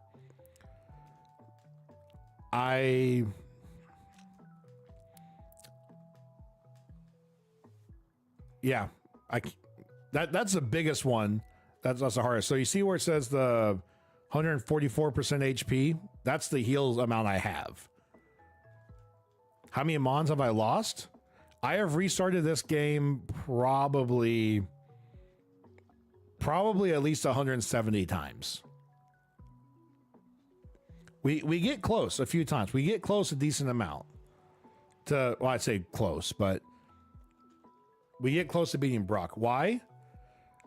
That's the biggest one. That's the hardest. So you see where it says the 144% HP? That's the heals amount I have. How many Mons have I lost? I have restarted this game probably at least 170 times. We get close a few times. We get close a decent amount to, well, I'd say close, but we get close to beating Brock. Why?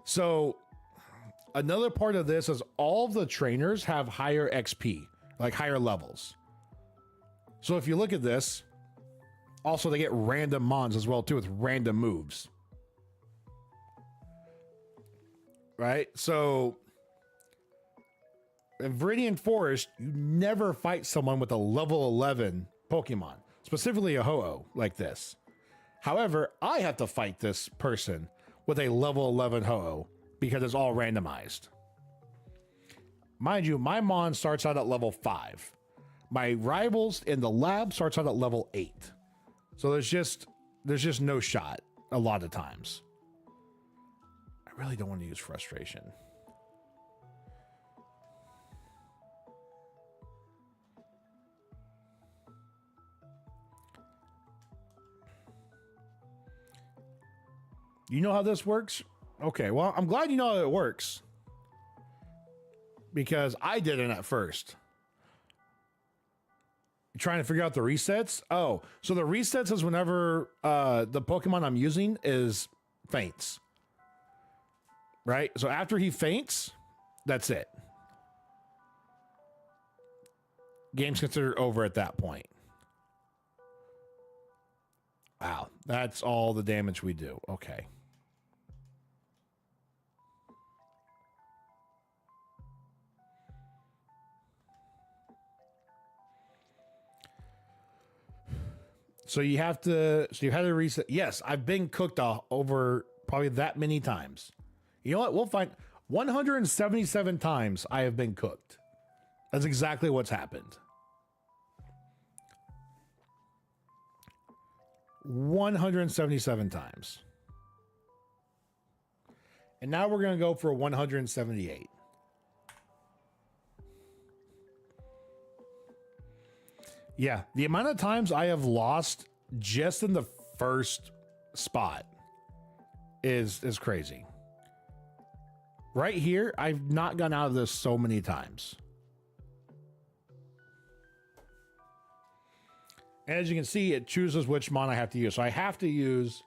So another part of this is all the trainers have higher XP, like higher levels. So if you look at this, also they get random Mons as well too with random moves. Right? So in Viridian Forest, you never fight someone with a level 11 Pokemon, specifically a Ho-Oh like this. However, I have to fight this person with a level 11 Ho-Oh because it's all randomized. Mind you, my Mon starts out at level 5. My rivals in the lab starts out at level 8. So there's just no shot a lot of times. I really don't want to use frustration. You know how this works? Okay, well, I'm glad you know how it works. Because I didn't at first. You're trying to figure out the resets? Oh, so the resets is whenever the Pokemon I'm using is faints. Right? So after he faints, that's it. Game's considered over at that point. Wow, that's all the damage we do. Okay. So you have to reset. Yes, I've been cooked over probably that many times. You know what? We'll find 177 times I have been cooked. That's exactly what's happened. 177 times. And now we're going to go for 178. Yeah, the amount of times I have lost just in the first spot is crazy. Right here, I've not gone out of this so many times. And as you can see, it chooses which Mon I have to use. So I have to use...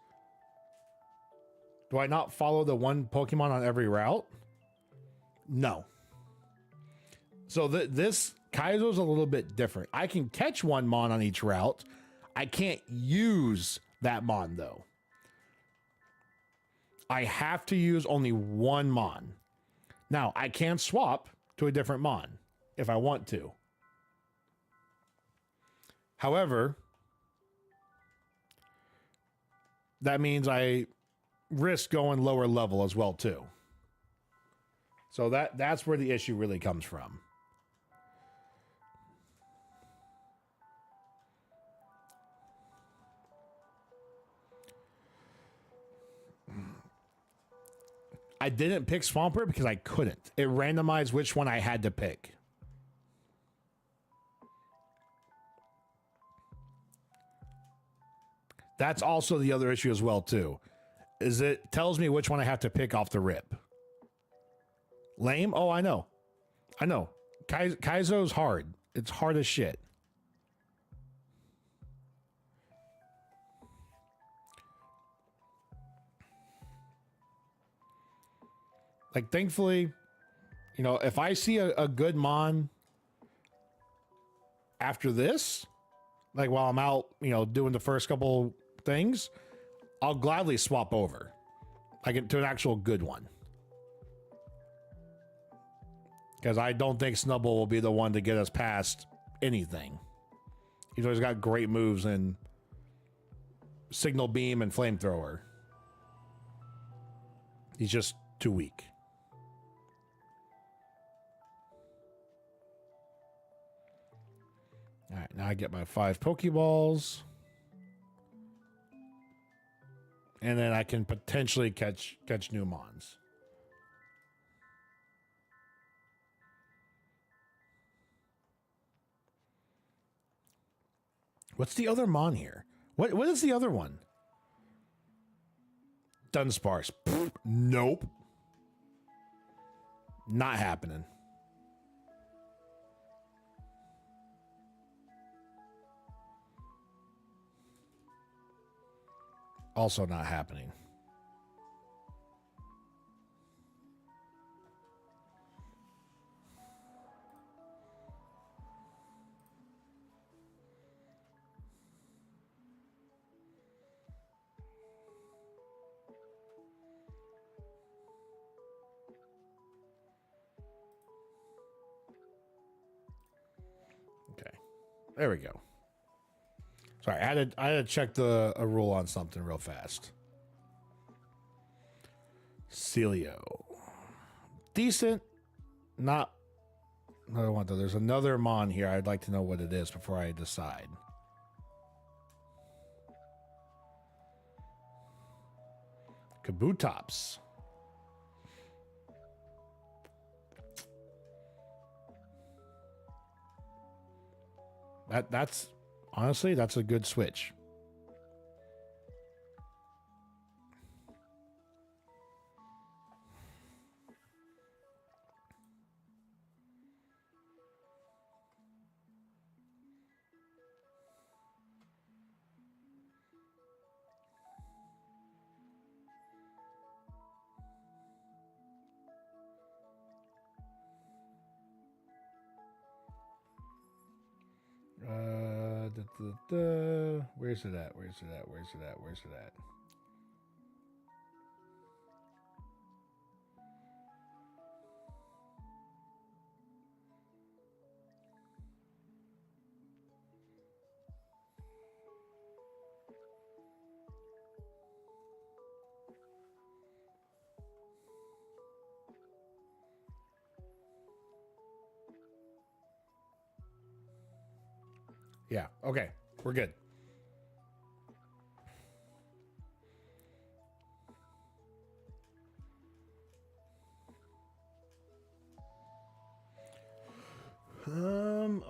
Do I not follow the one Pokemon on every route? No. So this Kaizo's a little bit different. I can catch one Mon on each route. I can't use that Mon, though. I have to use only one Mon. Now, I can swap to a different Mon if I want to. However, that means I risk going lower level as well, too. So that's where the issue really comes from. I didn't pick Swampert because I couldn't. It randomized which one I had to pick. That's also the other issue as well, too. Is it tells me which one I have to pick off the rip. Lame? Oh, I know. I know. Kaizo's hard. It's hard as shit. Like, thankfully, you know, if I see a good Mon after this, like while I'm out, you know, doing the first couple things, I'll gladly swap over, like to an actual good one. Because I don't think Snubbull will be the one to get us past anything. He's always got great moves in Signal Beam and Flamethrower. He's just too weak. All right, now I get my 5 Pokeballs. And then I can potentially catch new Mons. What's the other Mon here? What is the other one? Dunsparce. Pfft, nope. Not happening. Also not happening. Okay. There we go. Sorry, I had to check a rule on something real fast. Celio. Decent. Not. I don't want to. There's another Mon here. I'd like to know what it is before I decide. Kabutops. That's honestly, that's a good switch. Where's it at? Where's it at? Where's it at? Where's it at? Yeah, okay. We're good.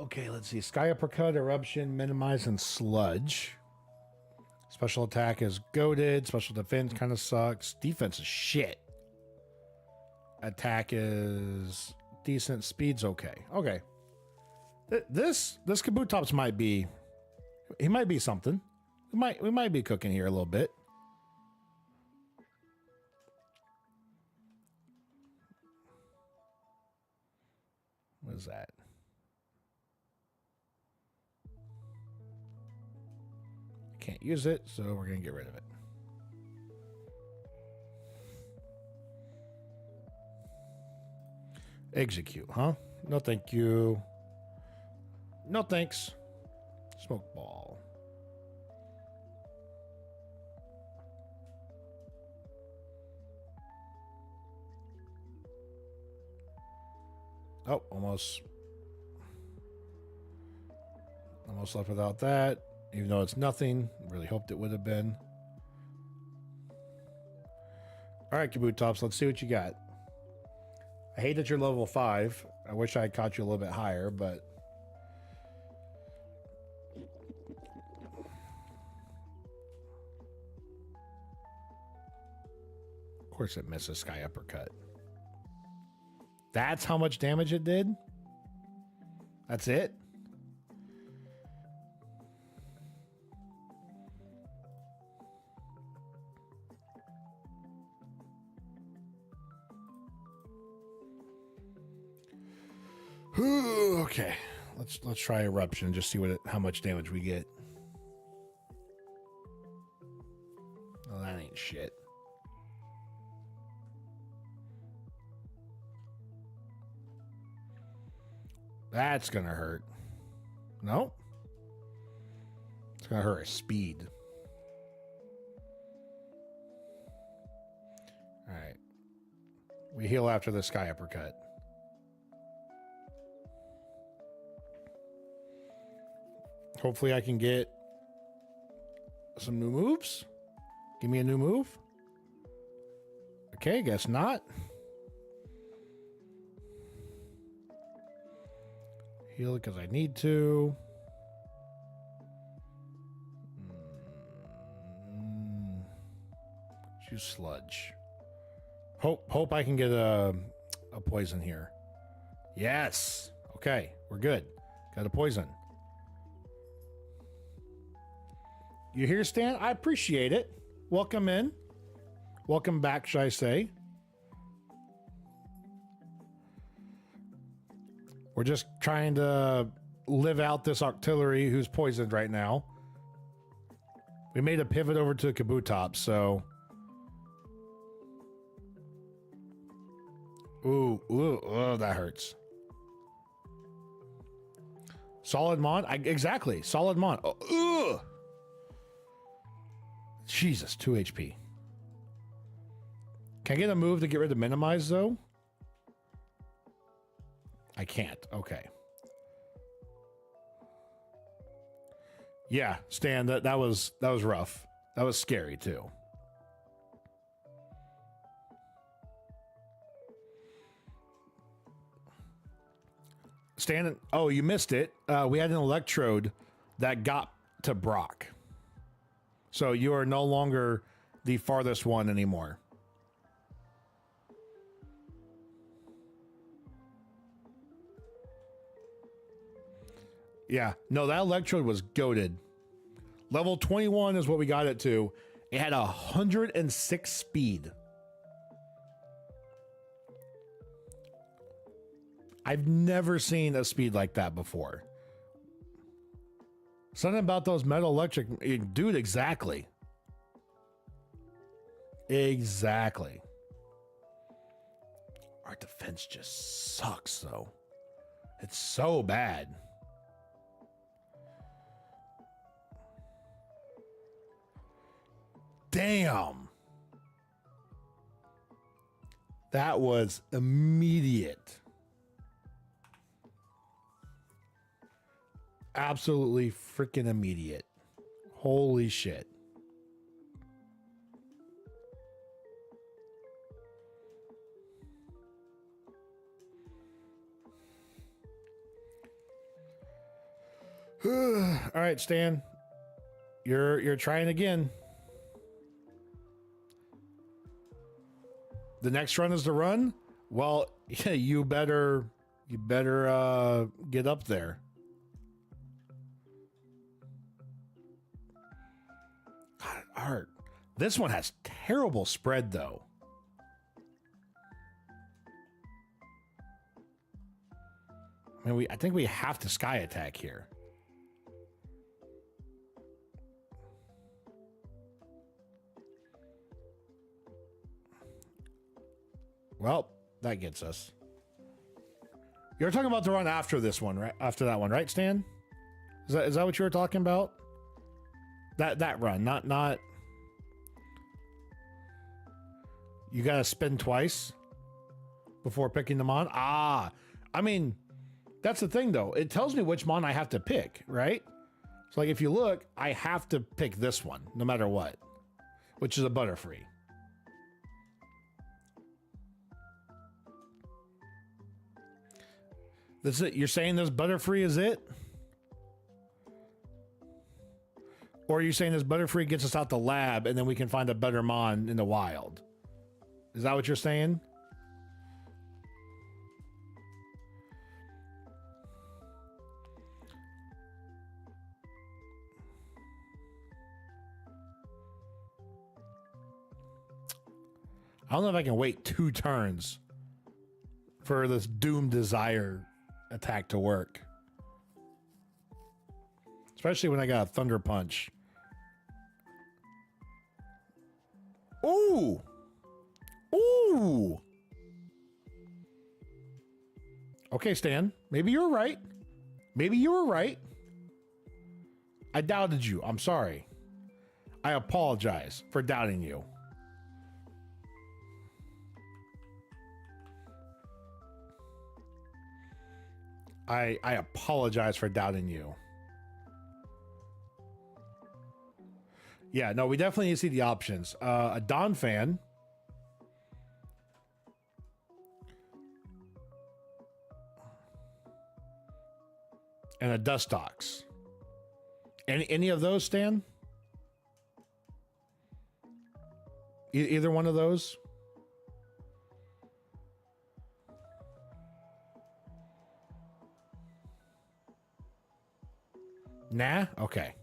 Okay, let's see. Sky Uppercut, Eruption, Minimize, and Sludge. Special attack is goaded. Special defense kind of sucks. Defense is shit. Attack is decent. Speed's okay. Okay. This Kabutops might be, he might be something. We might be cooking here a little bit. What is that? Can't use it, so we're gonna get rid of it. Execute, huh? No, thank you. No, thanks. Smoke ball. Oh, almost left without that. Even though it's nothing, really hoped it would have been. All right, Kabutops, let's see what you got. I hate that you're level 5. I wish I had caught you a little bit higher, but of course it misses Sky Uppercut. That's how much damage it did? That's it? Okay, let's try eruption. Just see how much damage we get. Oh, that ain't shit. That's gonna hurt. No, it's gonna hurt our speed. All right, we heal after the sky uppercut. Hopefully I can get some new moves. Give me a new move. Okay, guess not. Heal it because I need to. Choose sludge. Hope I can get a poison here. Yes. Okay, we're good. Got a poison. You here, Stan? I appreciate it. Welcome in. Welcome back, should I say. We're just trying to live out this artillery who's poisoned right now. We made a pivot over to Kabutops, so... Ooh, oh, that hurts. Solid Mon? Exactly, Solid Mon. Oh, ugh. Jesus, 2 HP. Can I get a move to get rid of minimize, though? I can't. Okay. Yeah, Stan, that was rough. That was scary, too. Stan, oh, you missed it. We had an electrode that got to Brock. So you are no longer the farthest one anymore. Yeah, no, that electrode was goated. Level 21 is what we got it to. It had 106 speed. I've never seen a speed like that before. Something about those metal electric, dude, exactly. Exactly. Our defense just sucks, though. It's so bad. Damn. That was immediate. Absolutely freaking immediate. Holy shit. All right, Stan. You're trying again. The next run is the run? Well, yeah, you better get up there. God, Art. This one has terrible spread, though. I mean, I think we have to sky attack here. Well, that gets us. You're talking about the run after this one, right? After that one, right, Stan? Is that what you were talking about? That run, not. You gotta spin twice before picking the mon. Ah, I mean, that's the thing though. It tells me which mon I have to pick, right? So like if you look, I have to pick this one no matter what, which is a Butterfree. That's it. You're saying this Butterfree is it? Or are you saying this Butterfree gets us out the lab and then we can find a better mon in the wild? Is that what you're saying? I don't know if I can wait 2 turns for this Doom Desire attack to work. Especially when I got a Thunder Punch. Ooh! Ooh! Okay, Stan. Maybe you were right. Maybe you were right. I doubted you. I'm sorry. I apologize for doubting you. I apologize for doubting you. Yeah, no, we definitely need to see the options. A Don fan. And a Dustox. Any of those, Stan? Either one of those? Nah? Okay.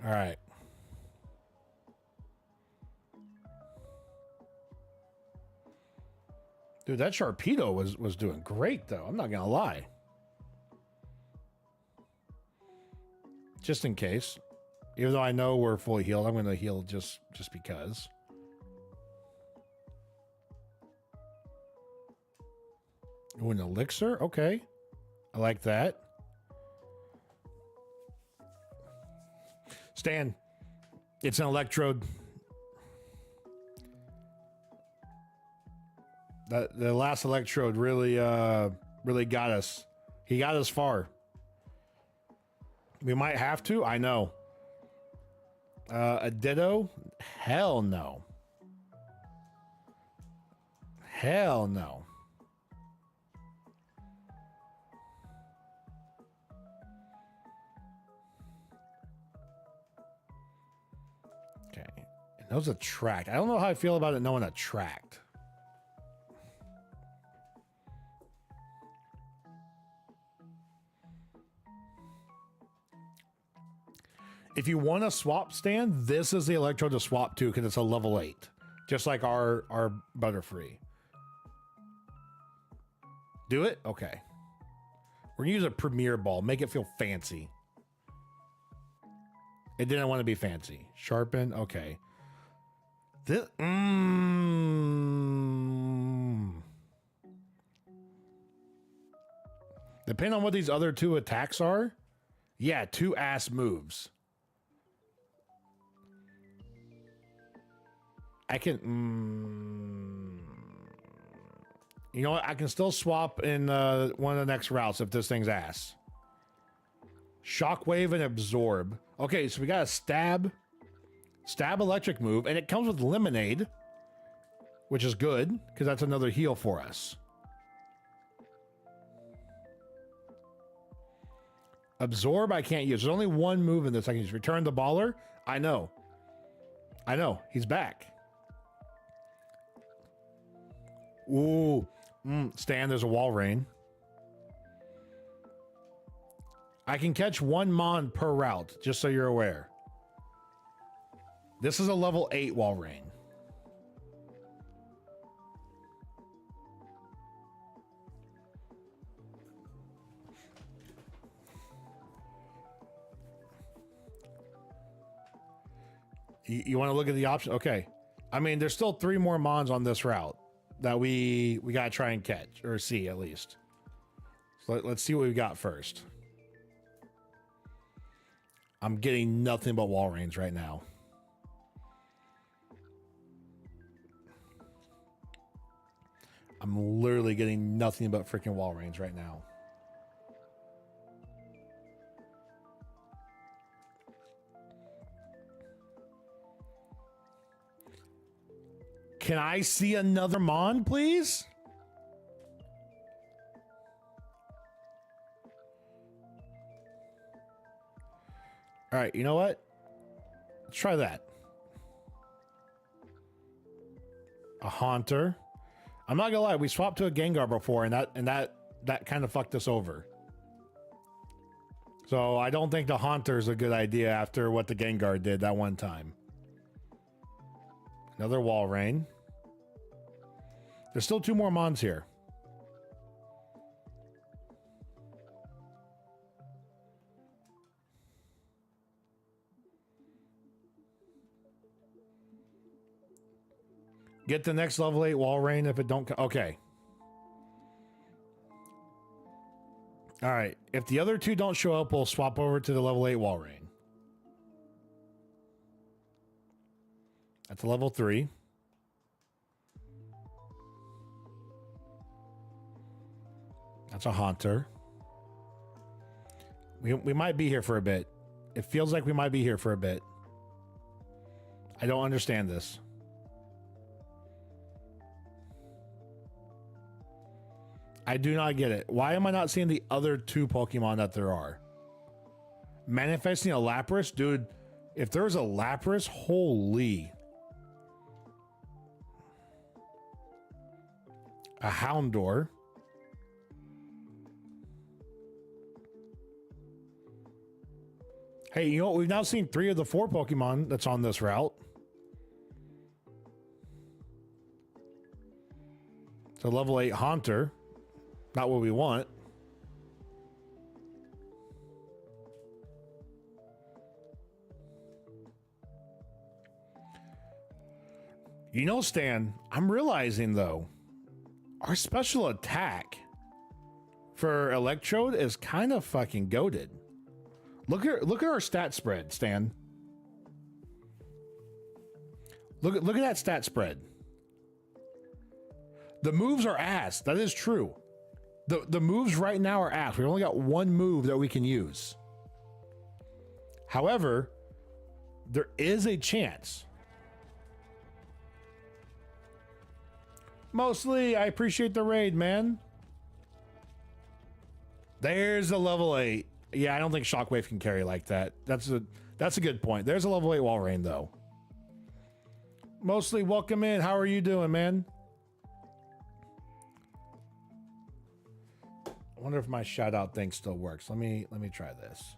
All right. Dude, that Sharpedo was doing great, though. I'm not going to lie. Just in case. Even though I know we're fully healed, I'm going to heal just because. Ooh, an elixir? Okay. I like that. Stan, it's an electrode. The last electrode really got us. He got us far. We might have to. I know. A Ditto? Hell no. Hell no. Okay. And those attract. I don't know how I feel about it knowing attract. If you want to swap, Stan, this is the electrode to swap to because it's a level 8. Just like our Butterfree. Do it? Okay. We're going to use a Premier Ball. Make it feel fancy. It didn't want to be fancy. Sharpen? Okay. This... Depending on what these other two attacks are, yeah, 2 ass moves. I can... You know what? I can still swap in one of the next routes if this thing's ass. Shockwave and Absorb. Okay, so we got a Stab electric move, and it comes with Lemonade, which is good, because that's another heal for us. Absorb I can't use. There's only one move in this I can use. Return the Baller? I know. He's back. Ooh. Stan, there's a Wall Rain. I can catch 1 Mon per route, just so you're aware. This is a level 8 Wall Rain. You want to look at the option? Okay. I mean, there's still 3 more Mons on this route that we got to try and catch, or see at least. So let's see what we got first. I'm getting nothing but Wall Rains right now. I'm literally getting nothing but freaking Wall Rains right now. Can I see another Mon, please? All right, you know what? Let's try that. A Haunter. I'm not gonna lie, we swapped to a Gengar before, and that kind of fucked us over. So I don't think the Haunter is a good idea after what the Gengar did that one time. Another Wall Rain. There's still 2 more Mons here. Get the next level 8 Walrein if it don't... Okay. All right. If the other 2 don't show up, we'll swap over to the level 8 Walrein. That's a level 3. That's a Haunter. We might be here for a bit. It feels like we might be here for a bit. I don't understand this. I do not get it. Why am I not seeing the other 2 Pokemon that there are? Manifesting a Lapras? Dude, if there's a Lapras, holy. A Houndour. Hey, you know what? We've now seen 3 of the 4 Pokemon that's on this route. It's a level 8 Haunter. Not what we want. You know, Stan, I'm realizing though, our special attack for Electrode is kind of fucking goated. Look at our stat spread, Stan. Look at that stat spread. The moves are ass. That is true. The moves right now are ass. We've only got 1 move that we can use. However, there is a chance. Mostly, I appreciate the raid, man. There's a level 8. Yeah, I don't think Shockwave can carry like that. That's a good point. There's a level 8 Walrein, though. Mostly, welcome in. How are you doing, man? I wonder if my shout out thing still works. Let me try this.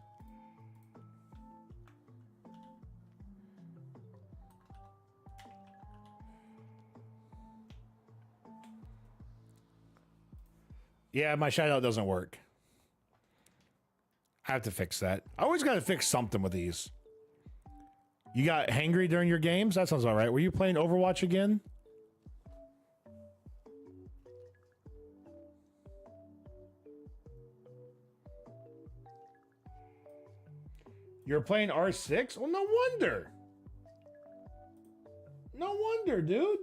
Yeah, my shout out doesn't work. I have to fix that. I always got to fix something with these. You got hangry during your games? That sounds all right. Were you playing Overwatch again? You're playing R6? Well, no wonder. No wonder, dude.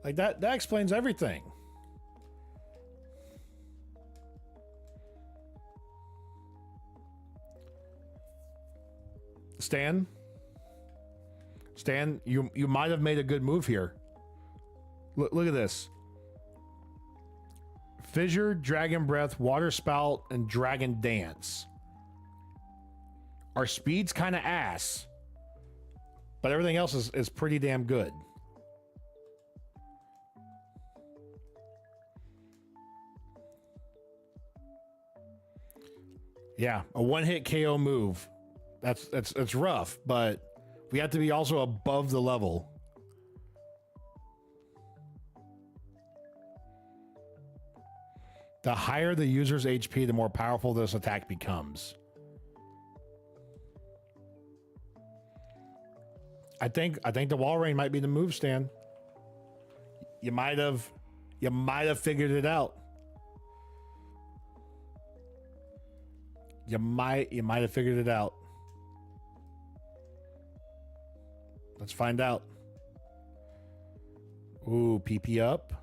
Like that explains everything. Stan, you might have made a good move here. Look at this. Fissure, Dragon Breath, Water Spout, and Dragon Dance. Our speed's kind of ass, but everything else is pretty damn good. Yeah, a one-hit KO move. That's rough, but we have to be also above the level. The higher the user's HP, the more powerful this attack becomes. I think the Walrein might be the move, Stan. You might have figured it out. You might have figured it out. Let's find out. Ooh, PP up.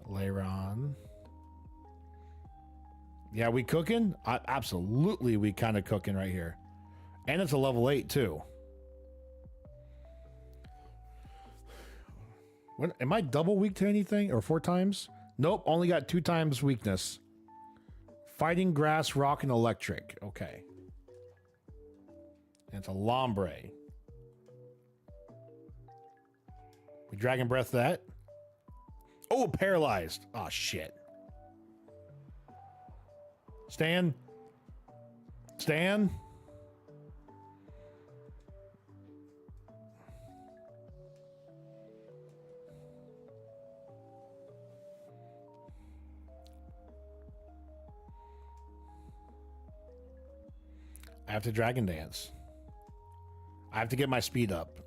Later on. Yeah, we cooking? Absolutely, we kind of cooking right here. And it's a level 8 too. What, am I double weak to anything or 4 times? Nope, only got 2 times weakness. Fighting, grass, rock, and electric. Okay. And it's a Lombre. We Dragon Breath that. Oh, paralyzed. Oh, shit. Stan. Stan. I have to Dragon Dance. I have to get my speed up.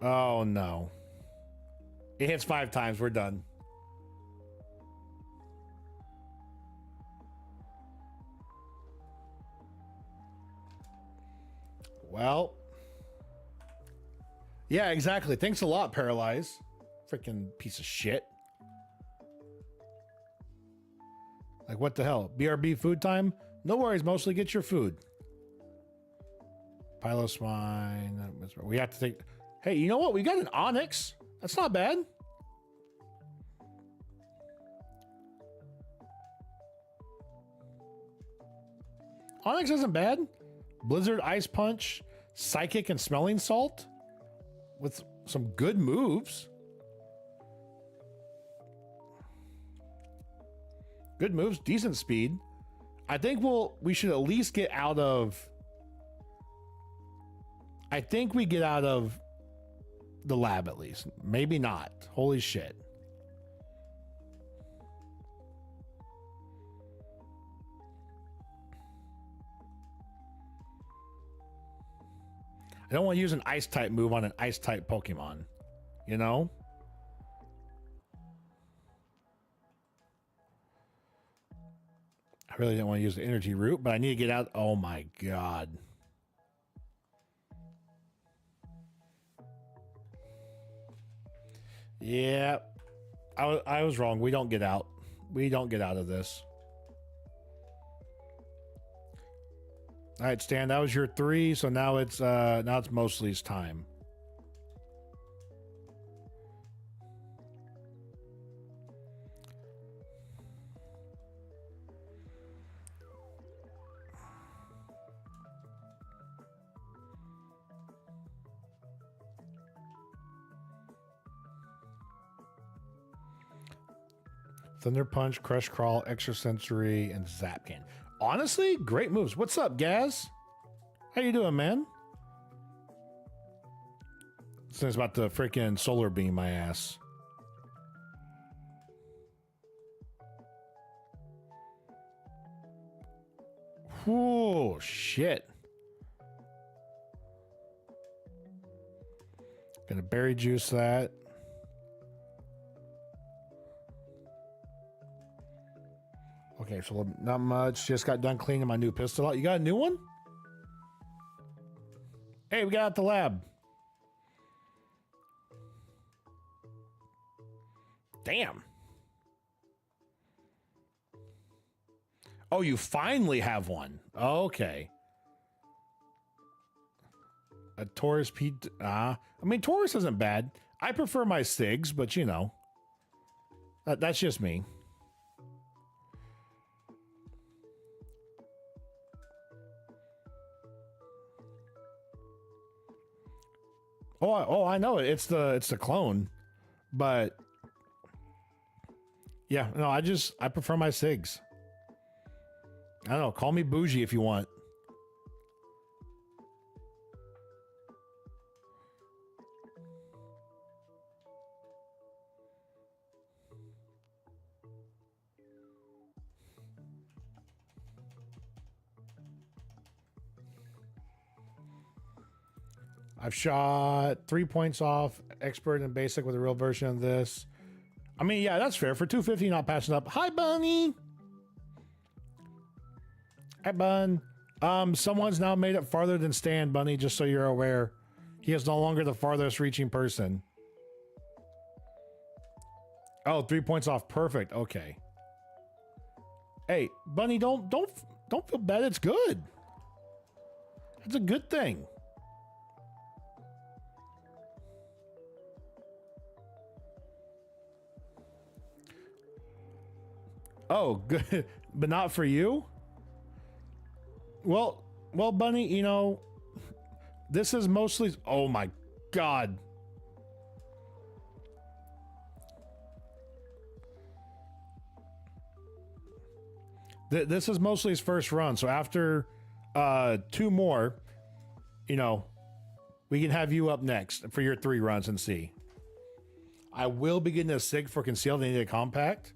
Oh, no. It hits 5 times. We're done. Well. Yeah, exactly. Thanks a lot, Paralyze. Freaking piece of shit. Like, what the hell? BRB food time? No worries, mostly get your food. Piloswine. We have to take... Hey, you know what? We got an Onyx. That's not bad. Onyx isn't bad. Blizzard, Ice Punch, Psychic, and Smelling Salt. With some good moves. Good moves, decent speed. I think we should at least get out of... I think we get out of the lab at least. Maybe not. Holy shit. I don't want to use an ice type move on an ice type Pokemon. You know? I really didn't want to use the energy root, but I need to get out. Oh my god. Yeah. I was wrong. We don't get out. We don't get out of this. All right, Stan, that was your 3, so now it's Mostly's time. Thunder Punch, Crush Crawl, Extrasensory, and Zapkin. Honestly, great moves. What's up, Gaz? How you doing, man? This thing's about to freaking solar beam my ass. Oh, shit. Gonna berry juice that. Okay, so not much. Just got done cleaning my new pistol out. You got a new one? Hey, we got out the lab. Damn. Oh, you finally have one. Okay. A Taurus P. I mean, Taurus isn't bad. I prefer my SIGs, but you know. That's just me. Oh, I know it. It's the clone, but yeah, no, I prefer my SIGs. I don't know. Call me bougie if you want. I've shot 3 points off expert and basic with a real version of this. I mean, yeah, that's fair. For 250, not passing up. Hi, Bunny. Hi, Bun. Someone's now made it farther than Stan, Bunny, just so you're aware. He is no longer the farthest reaching person. Oh, 3 points off. Perfect. Okay. Hey, Bunny, don't feel bad. It's good. It's a good thing. Oh, good, but not for you? Well, Bunny, you know, this is mostly... Oh, my God. This is mostly his first run. So after 2 more, you know, we can have you up next for your 3 runs and see. I will be getting a SIG for concealed and a compact.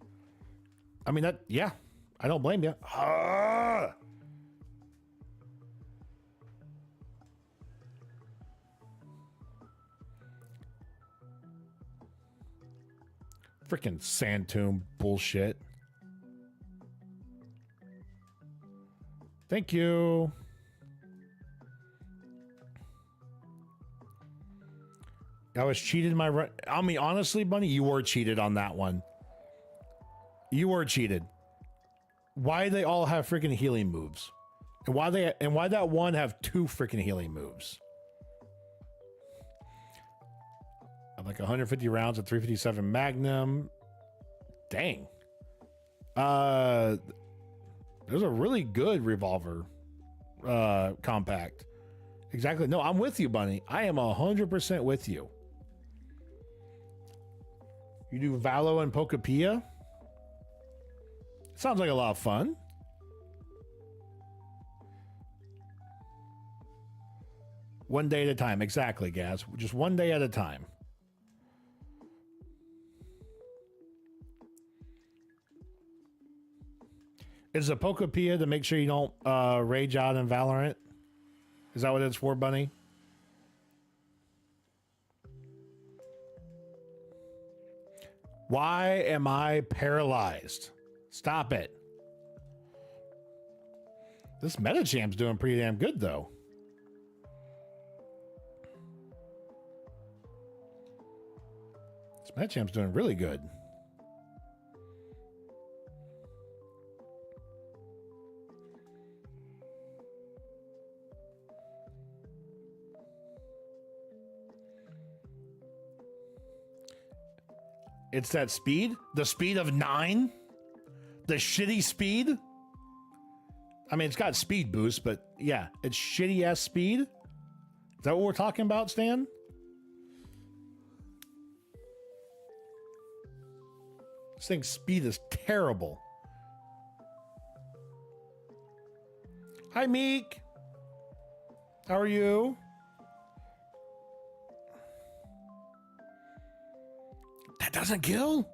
I mean, that, yeah, I don't blame you. Freaking sand tomb bullshit. Thank you. I was cheated in my run. I mean, honestly, Bunny, you were cheated on that one. You were cheated. Why do they all have freaking healing moves? And why that one have 2 freaking healing moves? I'm like 150 rounds at 357 Magnum. Dang. There's a really good revolver compact. Exactly. No, I'm with you, Bunny. I am 100% with you. You do Valo and Pocapia? Sounds like a lot of fun. One day at a time. Exactly, Gaz. Just one day at a time. Is a Pocapia to make sure you don't rage out in Valorant? Is that what it's for, Bunny? Why am I paralyzed? Stop it. This Metachamp's doing pretty damn good, though. This Metachamp's doing really good. It's that speed? The speed of 9? The shitty speed? I mean, it's got speed boost, but yeah, it's shitty ass speed. Is that what we're talking about, Stan? This thing's speed is terrible. Hi, Meek. How are you? That doesn't kill?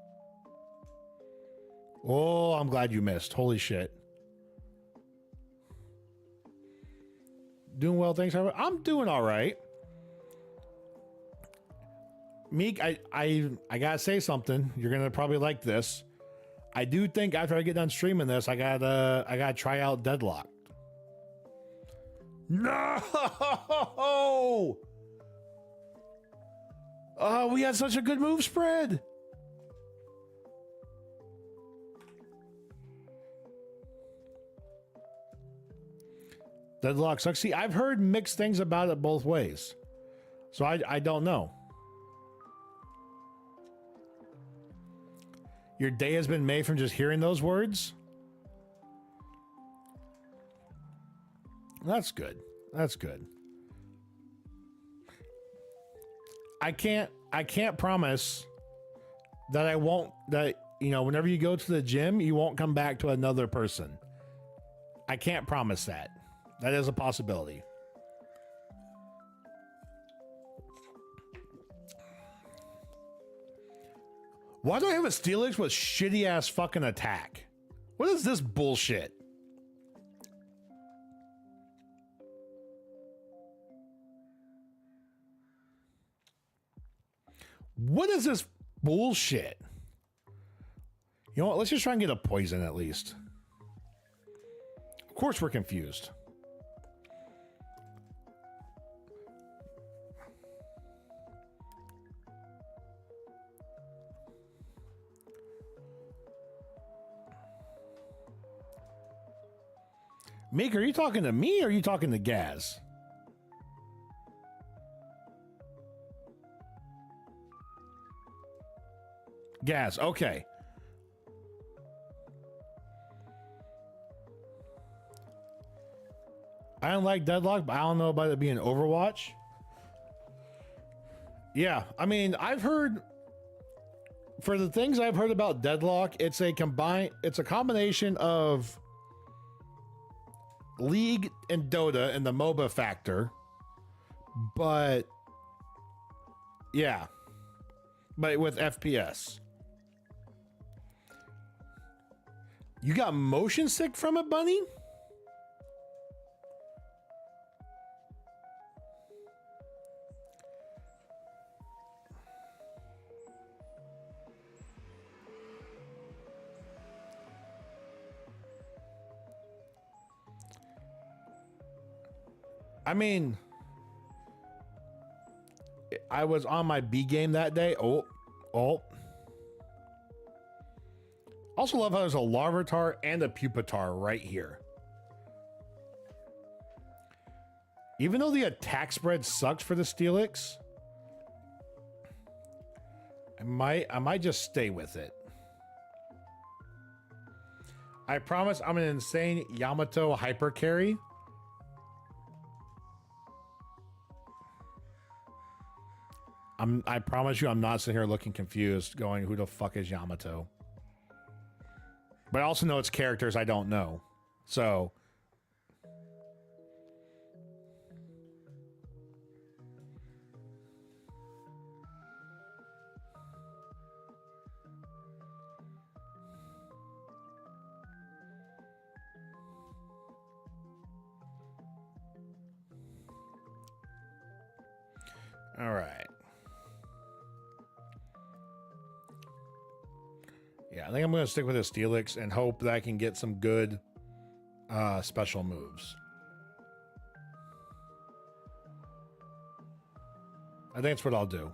Oh, I'm glad you missed. Holy shit. Doing well, thanks. I'm doing all right. Meek, I gotta say something. You're gonna probably like this. I do think after I get done streaming this, I gotta try out Deadlock. No! Oh, we had such a good move spread. Deadlock sucks. See, I've heard mixed things about it both ways. So I don't know. Your day has been made from just hearing those words? That's good. That's good. I can't promise that I won't, that, you know, whenever you go to the gym, you won't come back to another person. I can't promise that. That is a possibility. Why do I have a Steelix with shitty ass fucking attack? What is this bullshit? What is this bullshit? You know what? Let's just try and get a poison at least. Of course we're confused. Meek, are you talking to me or are you talking to Gaz? Gaz, okay. I don't like Deadlock, but I don't know about it being Overwatch. Yeah, I mean, I've heard, for the things I've heard about Deadlock, it's a combination of League and Dota and the MOBA factor, but yeah, but with FPS. You got motion sick from it, Bunny? I mean, I was on my B game that day. Oh. Also love how there's a Larvitar and a Pupitar right here. Even though the attack spread sucks for the Steelix, I might just stay with it. I promise I'm an insane Yamato hyper carry. I promise you I'm not sitting here looking confused going, who the fuck is Yamato? But I also know it's characters I don't know. So all right. Yeah, I think I'm going to stick with the Steelix and hope that I can get some good special moves. I think that's what I'll do.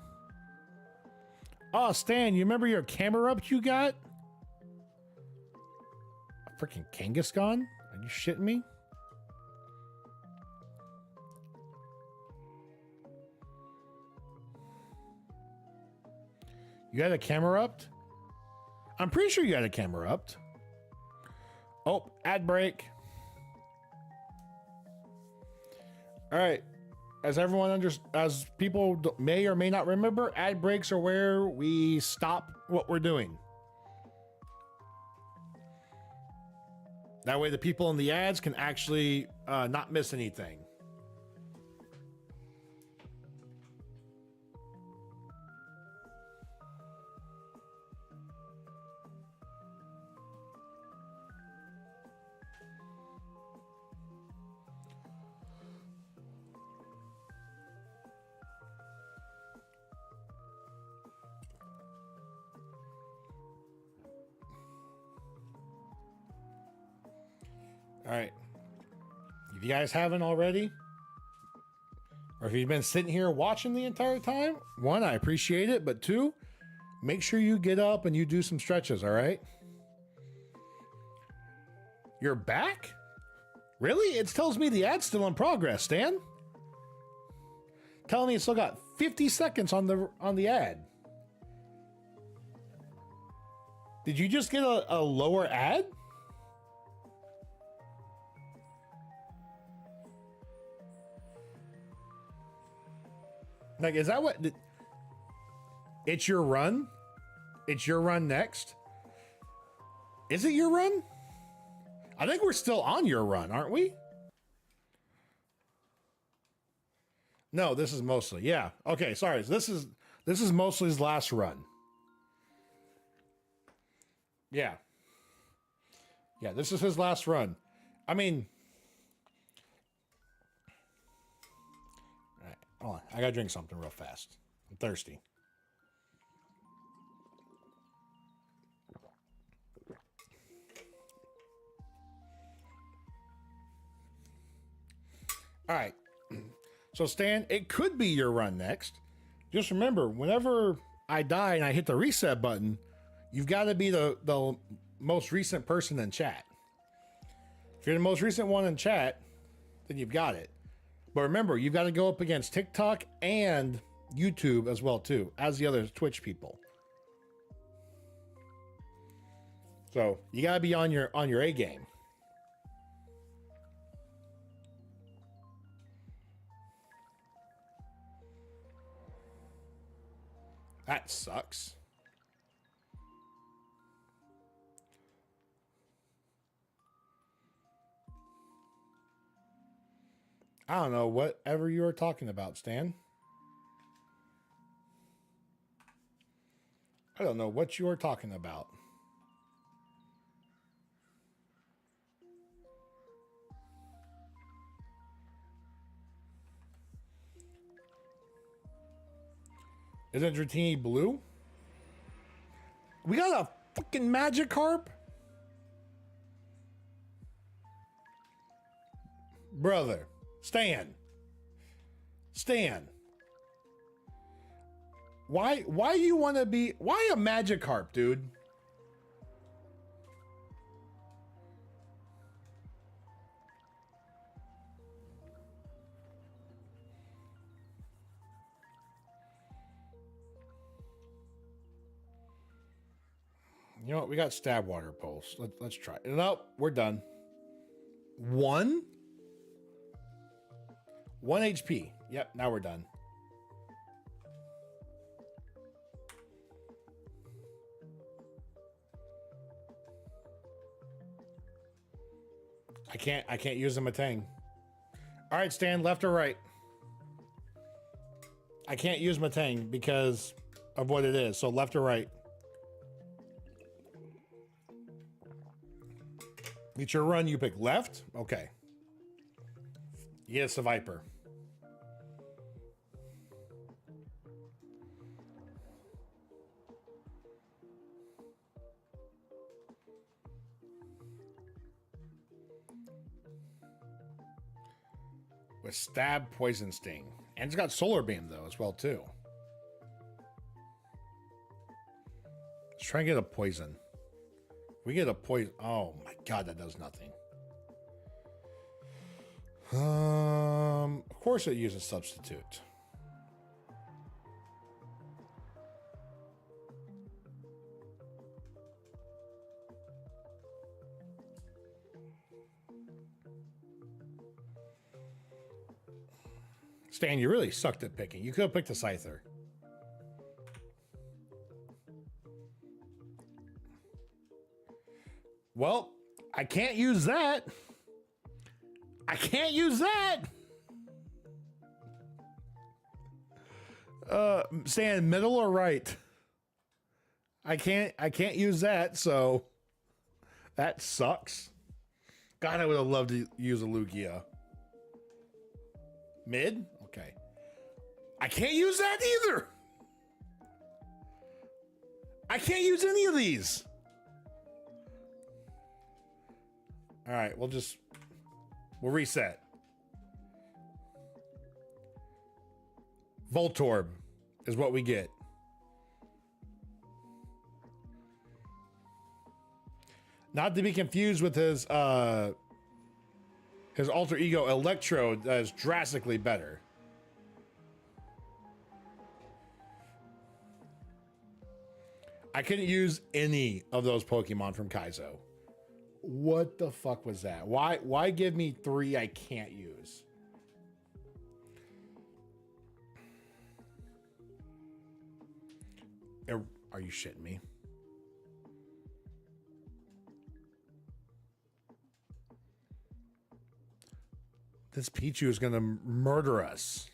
Oh, Stan, you remember your camera up you got? A freaking Kangaskhan? Are you shitting me? You had a camera up? I'm pretty sure you had a camera up. Oh, ad break. All right. As everyone as people may or may not remember, ad breaks are where we stop what we're doing. That way the people in the ads can actually not miss anything. All right. If you guys haven't already, or if you've been sitting here watching the entire time, one, I appreciate it. But two, make sure you get up and you do some stretches, all right? You're back? Really? It tells me the ad's still in progress, Stan. Telling me it's still got 50 seconds on the ad. Did you just get a lower ad? Like, is that what? It's your run? It's your run next? Is it your run? I think we're still on your run, aren't we? No, this is mostly. Yeah. Okay, sorry. This is mostly his last run. Yeah. Yeah, this is his last run. I mean, hold on, I gotta drink something real fast. I'm thirsty. All right. So Stan, it could be your run next. Just remember, whenever I die and I hit the reset button, you've got to be the most recent person in chat. If you're the most recent one in chat, then you've got it. But remember, you've got to go up against TikTok and YouTube as well too, as the other Twitch people. So you got to be on your A game. That sucks. I don't know, whatever you are talking about, Stan. I don't know what you are talking about. Isn't Dratini blue? We got a fucking Magikarp? Brother, Stan. Why you want to be, why a Magikarp, dude? You know what? We got Stab Water Pulse. Let's try it. Nope, we're done. One HP. Yep, now we're done. I can't use a Matang. All right, Stan, left or right? I can't use Matang because of what it is. So left or right? It's your run. You pick left. Okay. Yes, a Viper. With Stab, Poison Sting. And it's got Solar Beam, though, as well, too. Let's try and get a Poison. We get a Poison. Oh, my God, that does nothing. Of course it uses Substitute. Stan, you really sucked at picking. You could have picked a Scyther. Well, I can't use that. I can't use that. Stan, middle or right? I can't use that, so that sucks. God, I would have loved to use a Lugia. Mid? Okay. I can't use that either. I can't use any of these. All right, we'll reset. Voltorb is what we get. Not to be confused with his alter ego Electrode that is drastically better. I couldn't use any of those Pokemon from Kaizo. What the fuck was that? Why give me 3 I can't use? Are you shitting me? This Pichu is gonna murder us.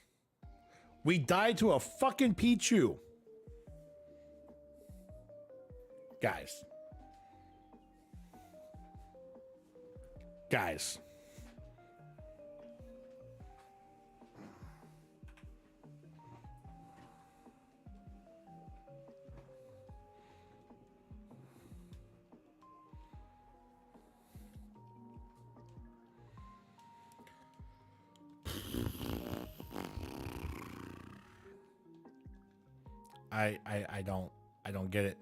We died to a fucking Pichu. Guys. I don't get it.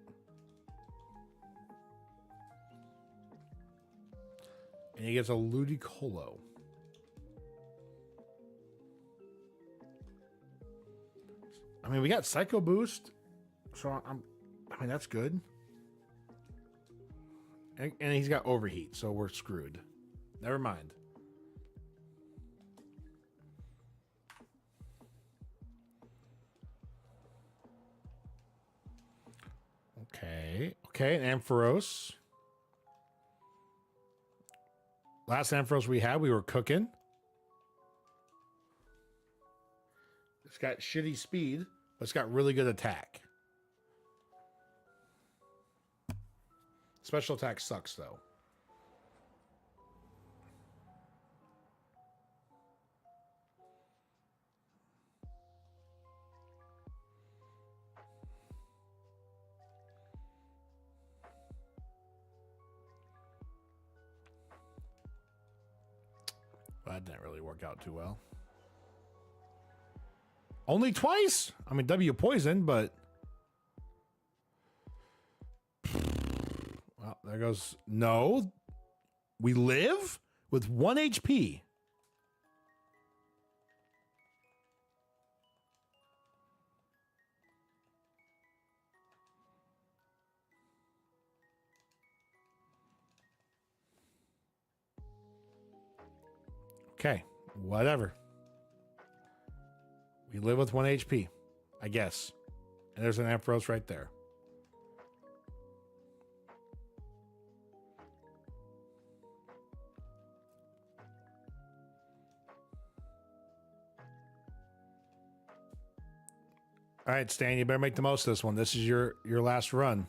And he gets a Ludicolo. I mean, we got Psycho Boost, so I mean that's good. And he's got Overheat, so we're screwed. Never mind. Okay, an Ampharos. Last Ampharos we had, we were cooking. It's got shitty speed, but it's got really good attack. Special attack sucks, though. That didn't really work out too well. Only twice? I mean, W poison, but... Well, there goes... No. We live with 1 HP. Okay, whatever. We live with 1 HP, I guess. And there's an Ampharos right there. All right, Stan, you better make the most of this one. This is your last run.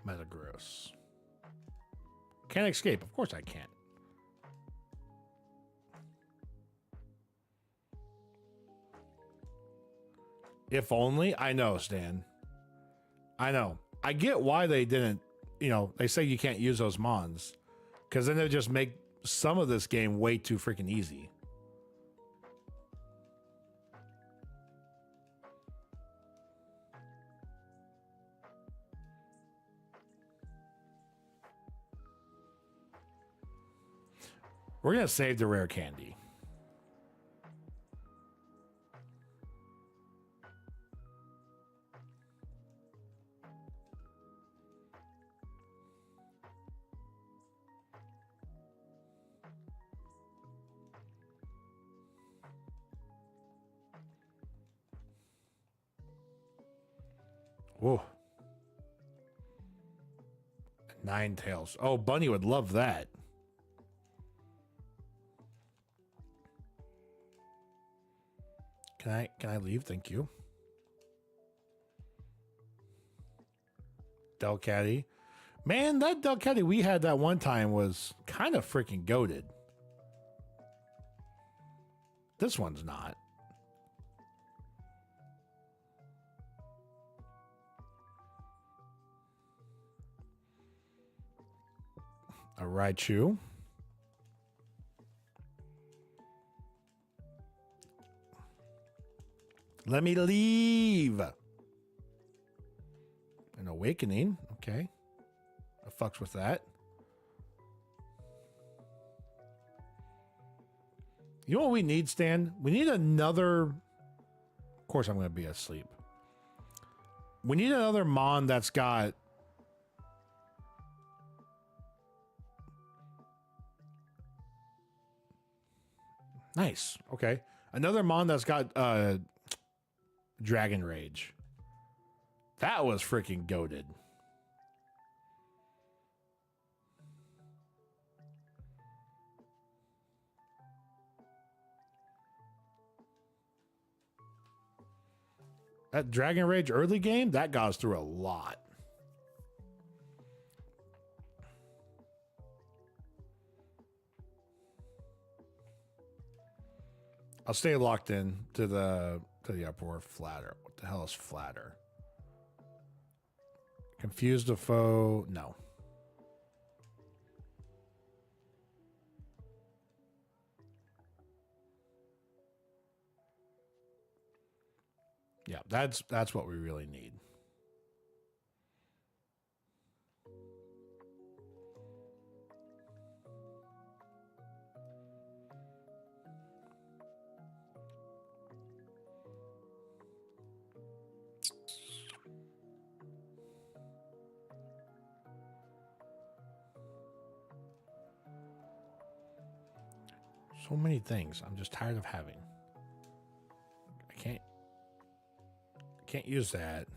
Metagross. Can't escape. Of course I can't. If only. I know, Stan. I know. I get why they didn't, you know, they say you can't use those mons. Because then they just make some of this game way too freaking easy. We're going to save the rare candy. Whoa. 9 tails. Oh, Bunny would love that. Can I leave? Thank you. Delcatty. Man, that Delcatty we had that one time was kind of freaking goated. This one's not. A Raichu. Let me leave. An Awakening. Okay. I fucks with that. You know what we need, Stan? We need another... Of course I'm going to be asleep. We need another Mon that's got... Nice. Okay. Another Mon that's got Dragon Rage. That was freaking goated. That Dragon Rage early game, that got us through a lot. I'll stay locked in to the uproar. Flatter. What the hell is flatter? Confuse the foe. No. Yeah, that's what we really need. So many things I'm just tired of having. I can't. Can't use that.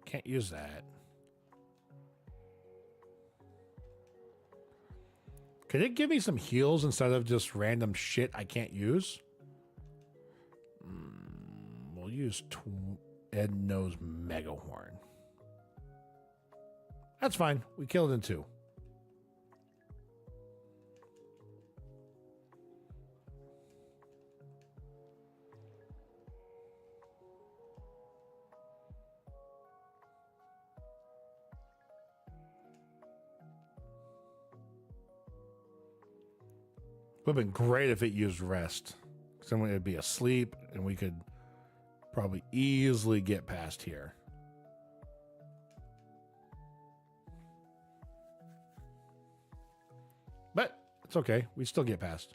Can't use that. Could it give me some heals instead of just random shit I can't use? We'll use Ed Knows Mega Horn. That's fine. We killed in 2. Would have been great if it used rest. Someone would be asleep and we could probably easily get past here. But it's okay. We still get past.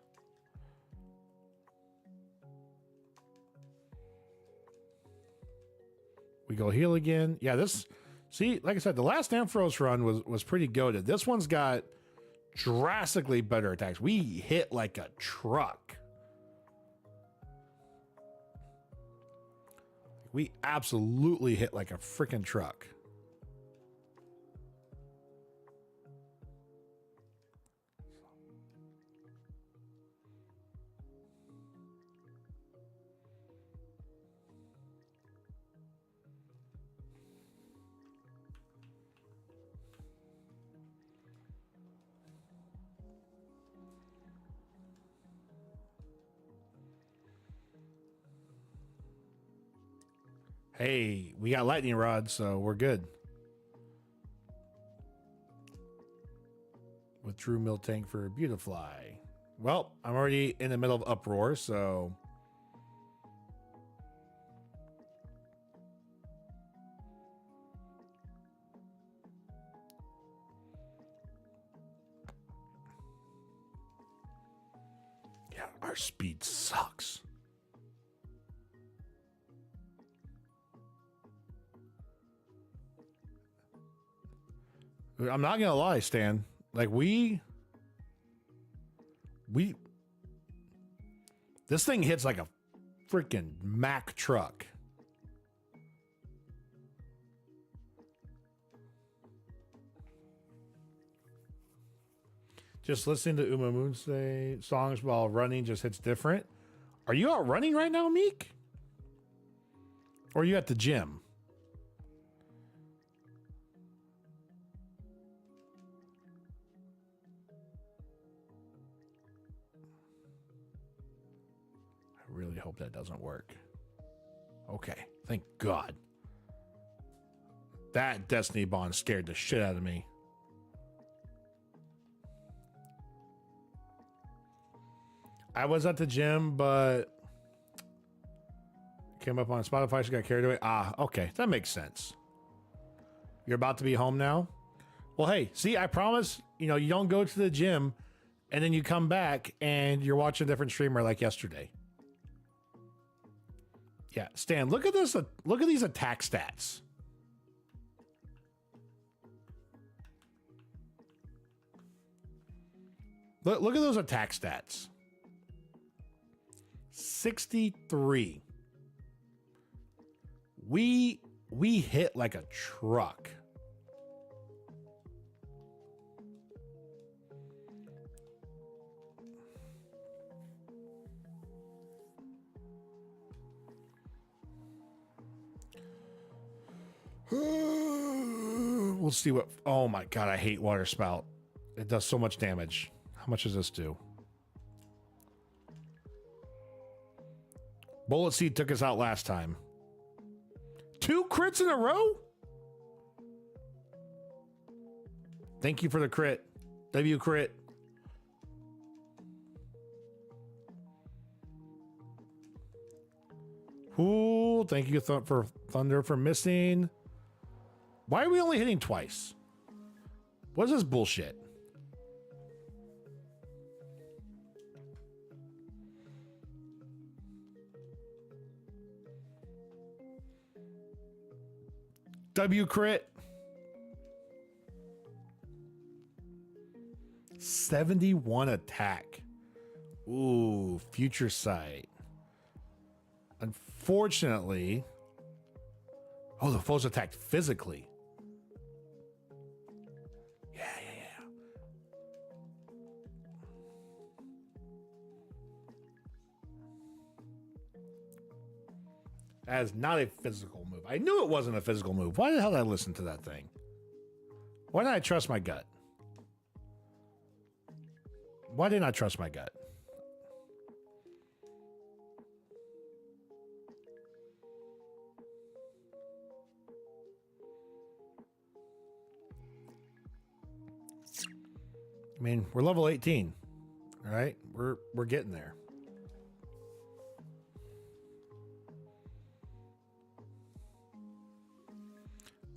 We go heal again. Yeah, this... See, like I said, the last Ampharos run was pretty goated. This one's got drastically better attacks. We hit like a truck. We absolutely hit like a freaking truck. Hey, we got lightning rod, so we're good. Withdrew mill tank for Beautifly. Well, I'm already in the middle of uproar, so yeah, our speed sucks. I'm not gonna lie, Stan. Like this thing hits like a freaking Mack truck. Just listening to Uma Moon say songs while running just hits different. Are you out running right now, Meek? Or are you at the gym? Really hope that doesn't work. Okay, thank God. That Destiny Bond scared the shit out of me. I was at the gym, but came up on Spotify, she got carried away. Ah, okay, that makes sense. You're about to be home now? Well, hey, see, I promise, you don't go to the gym and then you come back and you're watching a different streamer like yesterday. Yeah, Stan, look at this. Look at these attack stats. Look at those attack stats. 63. We hit like a truck. We'll see what... Oh my God, I hate water spout. It does so much damage. How much does this do? Bullet Seed took us out last time. 2 crits in a row? Thank you for the crit. W crit. Ooh, thank you for Thunder for missing. Why are we only hitting twice? What is this bullshit? W crit. 71 attack. Ooh, future sight. Unfortunately, Oh, the foes attacked physically. Yeah. That is not a physical move. I knew it wasn't a physical move. Why the hell did I listen to that thing? Why didn't I trust my gut? Why didn't I trust my gut? I mean, we're level 18. All right? We're getting there.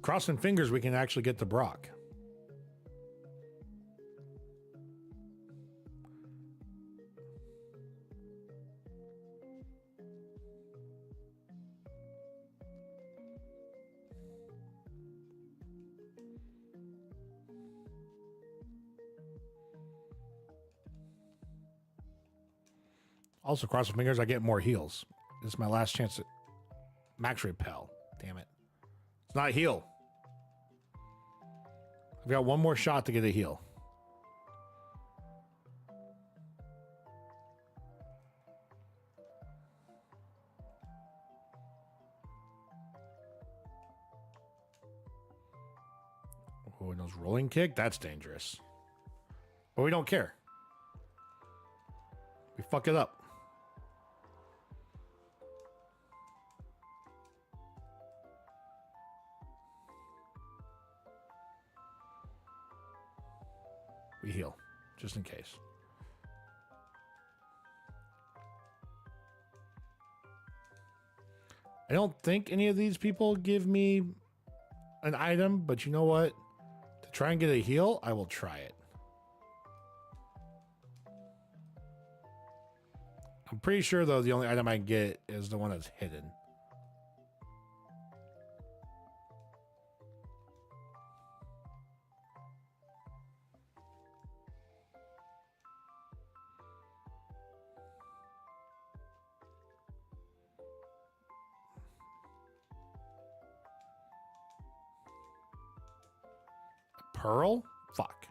Crossing fingers we can actually get to Brock. Also, cross my fingers, I get more heals. This is my last chance at max repel. Damn it. It's not a heal. I've got one more shot to get a heal. Oh, and those rolling kick? That's dangerous. But we don't care. We fuck it up. We heal, just in case. I don't think any of these people give me an item, but you know what? To try and get a heal, I will try it. I'm pretty sure, though, the only item I can get is the one that's hidden. Pearl? Fuck.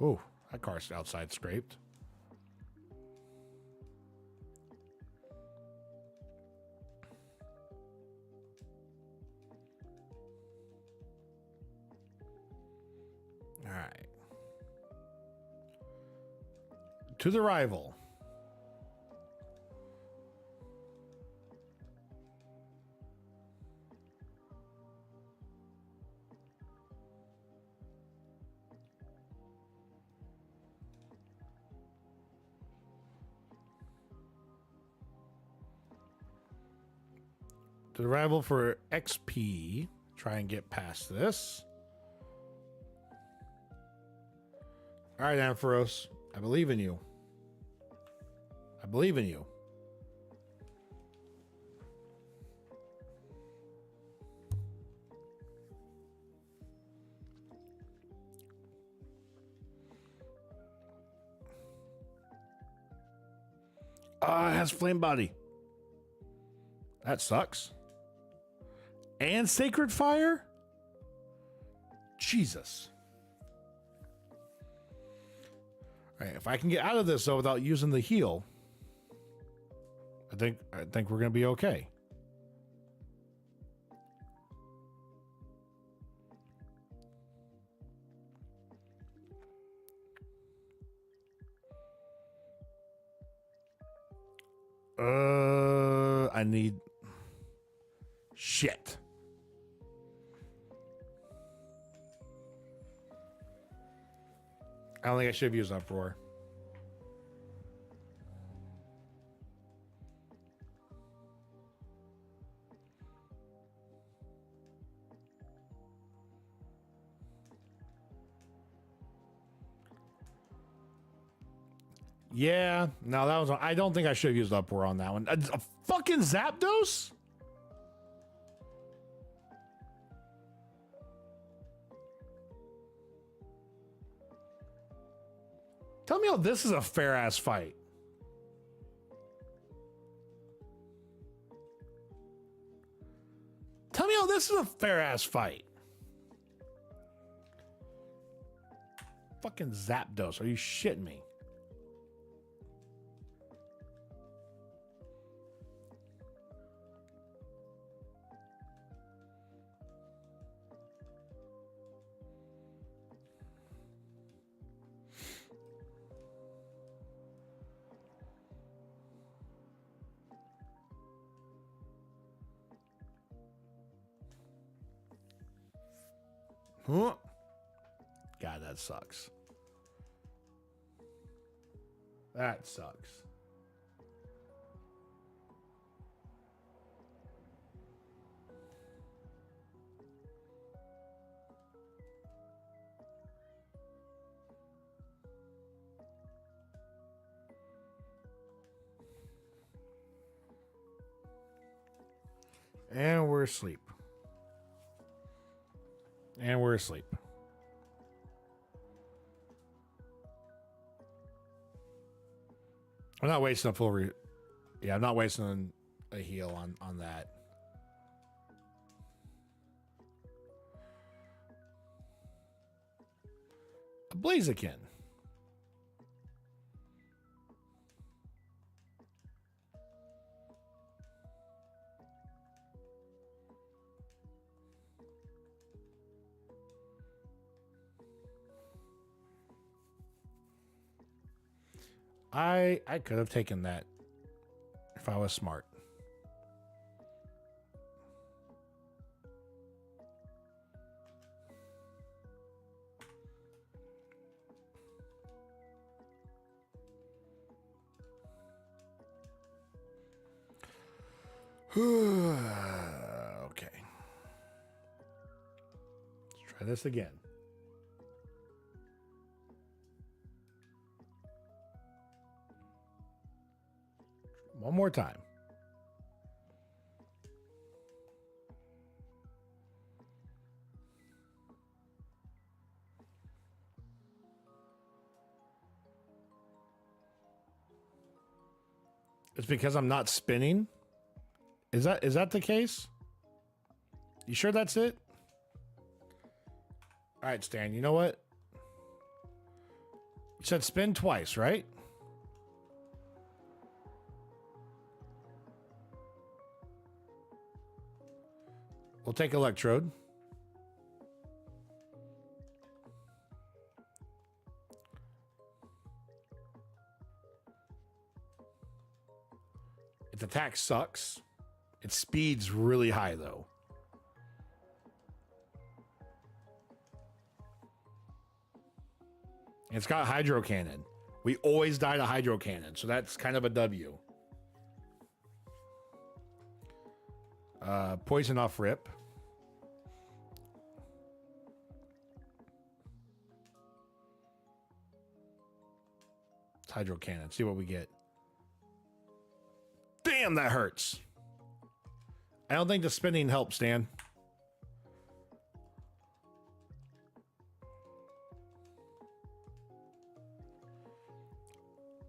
Ooh, that car's outside scraped. All right. To the rival. To the rival for XP. Try and get past this. All right, Ampharos. I believe in you. I believe in you. It has flame body. That sucks. And sacred fire? Jesus. All right, if I can get out of this though without using the heal, I think we're gonna be okay. I need shit. I don't think I should have used uproar. Yeah, no, that was. I don't think I should have used uproar on that one. A fucking Zapdos? Tell me how this is a fair ass fight. Tell me how this is a fair ass fight. Fucking Zapdos. Are you shitting me? Huh? God, that sucks. That sucks. And we're asleep. And we're asleep. I'm not wasting a full yeah, I'm not wasting a heal on that. A Blaziken. I could have taken that if I was smart. Okay. Let's try this again. One more time. It's because I'm not spinning? Is that the case? You sure that's it? All right, Stan, you know what? You said spin twice, right? We'll take Electrode. Its attack sucks. Its speed's really high, though. It's got Hydro Cannon. We always die to Hydro Cannon, so that's kind of a W. Poison off rip. It's Hydro Cannon. See what we get. Damn, that hurts. I don't think the spinning helps, Dan.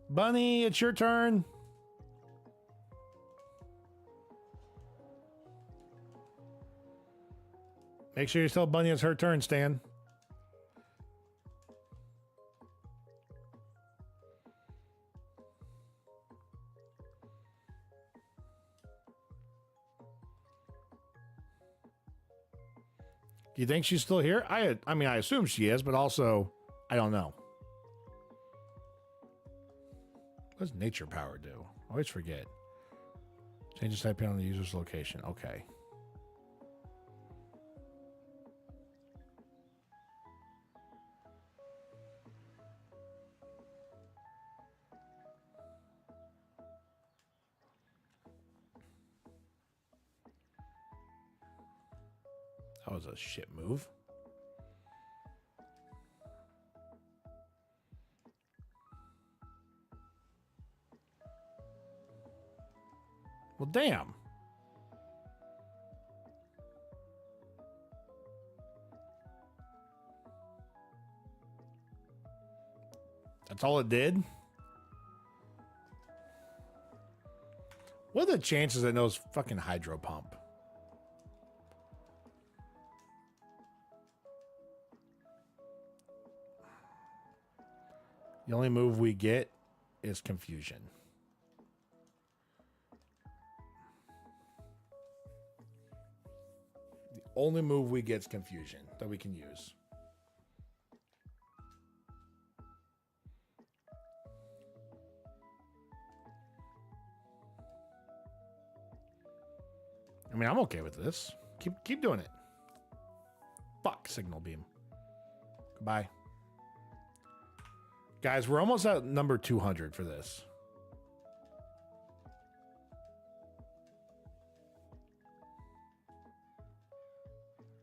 Bunny, it's your turn. Make sure you tell Bunny it's her turn, Stan. Do you think she's still here? I mean, I assume she is, but also, I don't know. What does nature power do? I always forget. Changes typing on the user's location. Okay. That was a shit move. Well, damn. That's all it did? What are the chances it knows fucking hydro pump? The only move we get is confusion. The only move we get is confusion that we can use. I mean, I'm okay with this. Keep doing it. Fuck, signal beam. Goodbye. Guys, we're almost at number 200 for this.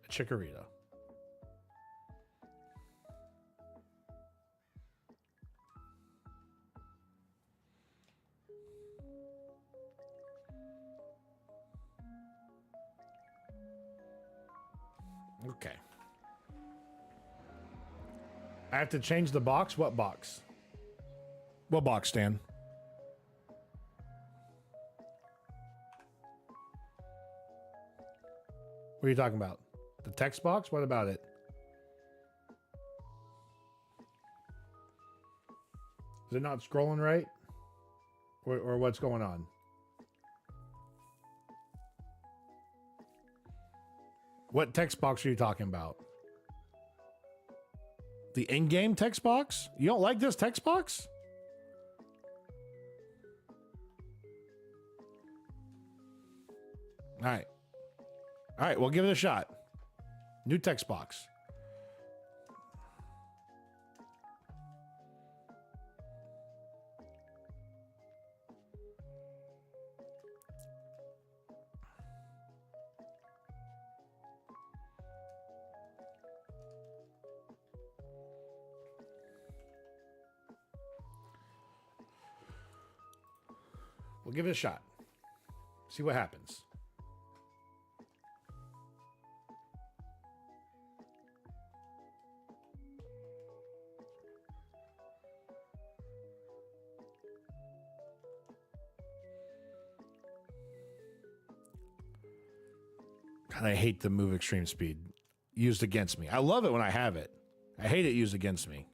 A Chikorita. Okay. I have to change the box? What box? What box, Stan? What are you talking about? The text box? What about it? Is it not scrolling right? Or what's going on? What text box are you talking about? The in-game text box? You don't like this text box? All right. All right, we'll give it a shot. New text box. We'll give it a shot. See what happens. God, I hate the move extreme speed used against me. I love it when I have it. I hate it used against me.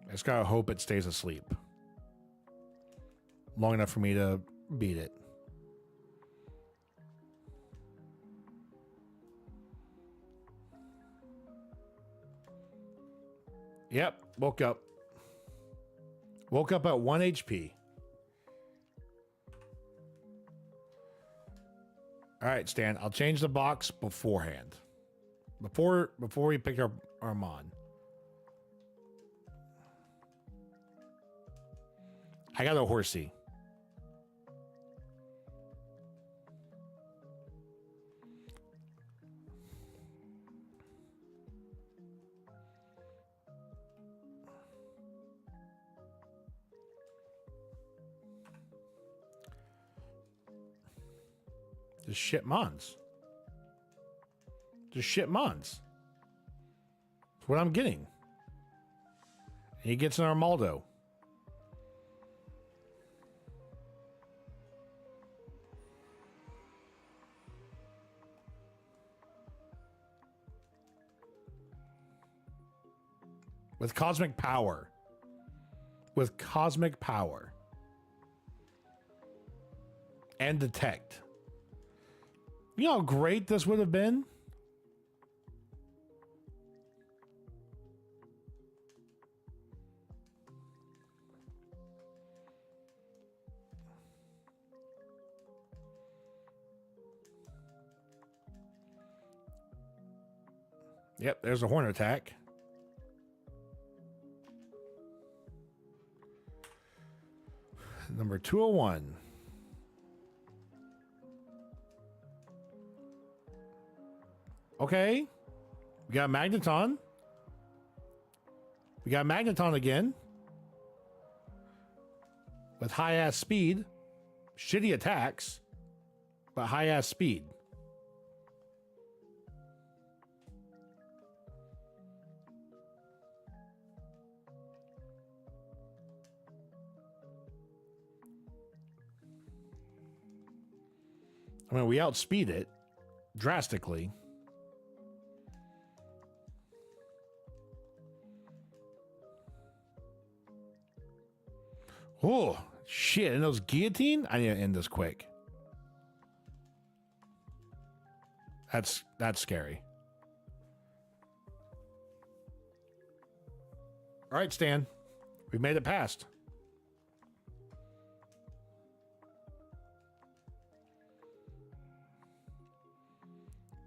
I just gotta hope it stays asleep long enough for me to beat it. Yep, woke up. Woke up at 1 HP. All right, Stan, I'll change the box beforehand. Before we pick our Mon. I got a horsey. Just shit Mons. Just shit Mons. That's what I'm getting. And he gets an Armaldo. With cosmic power. With cosmic power. And detect. You know how great this would have been? Yep, there's a horn attack. Number 201. Okay. We got Magneton. We got Magneton again. With high-ass speed. Shitty attacks. But high-ass speed. I mean, we outspeed it drastically. Oh, shit. And those guillotine? I need to end this quick. That's scary. All right, Stan. We've made it past.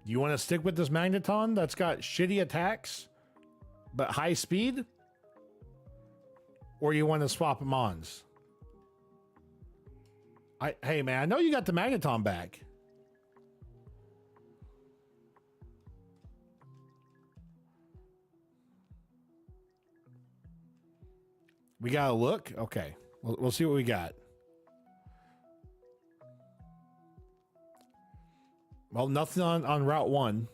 Do you want to stick with this Magneton that's got shitty attacks, but high speed? Or you want to swap Mons? Hey, man, I know you got the Magneton back. We got to look? Okay. We'll see what we got. Well, nothing on Route 1.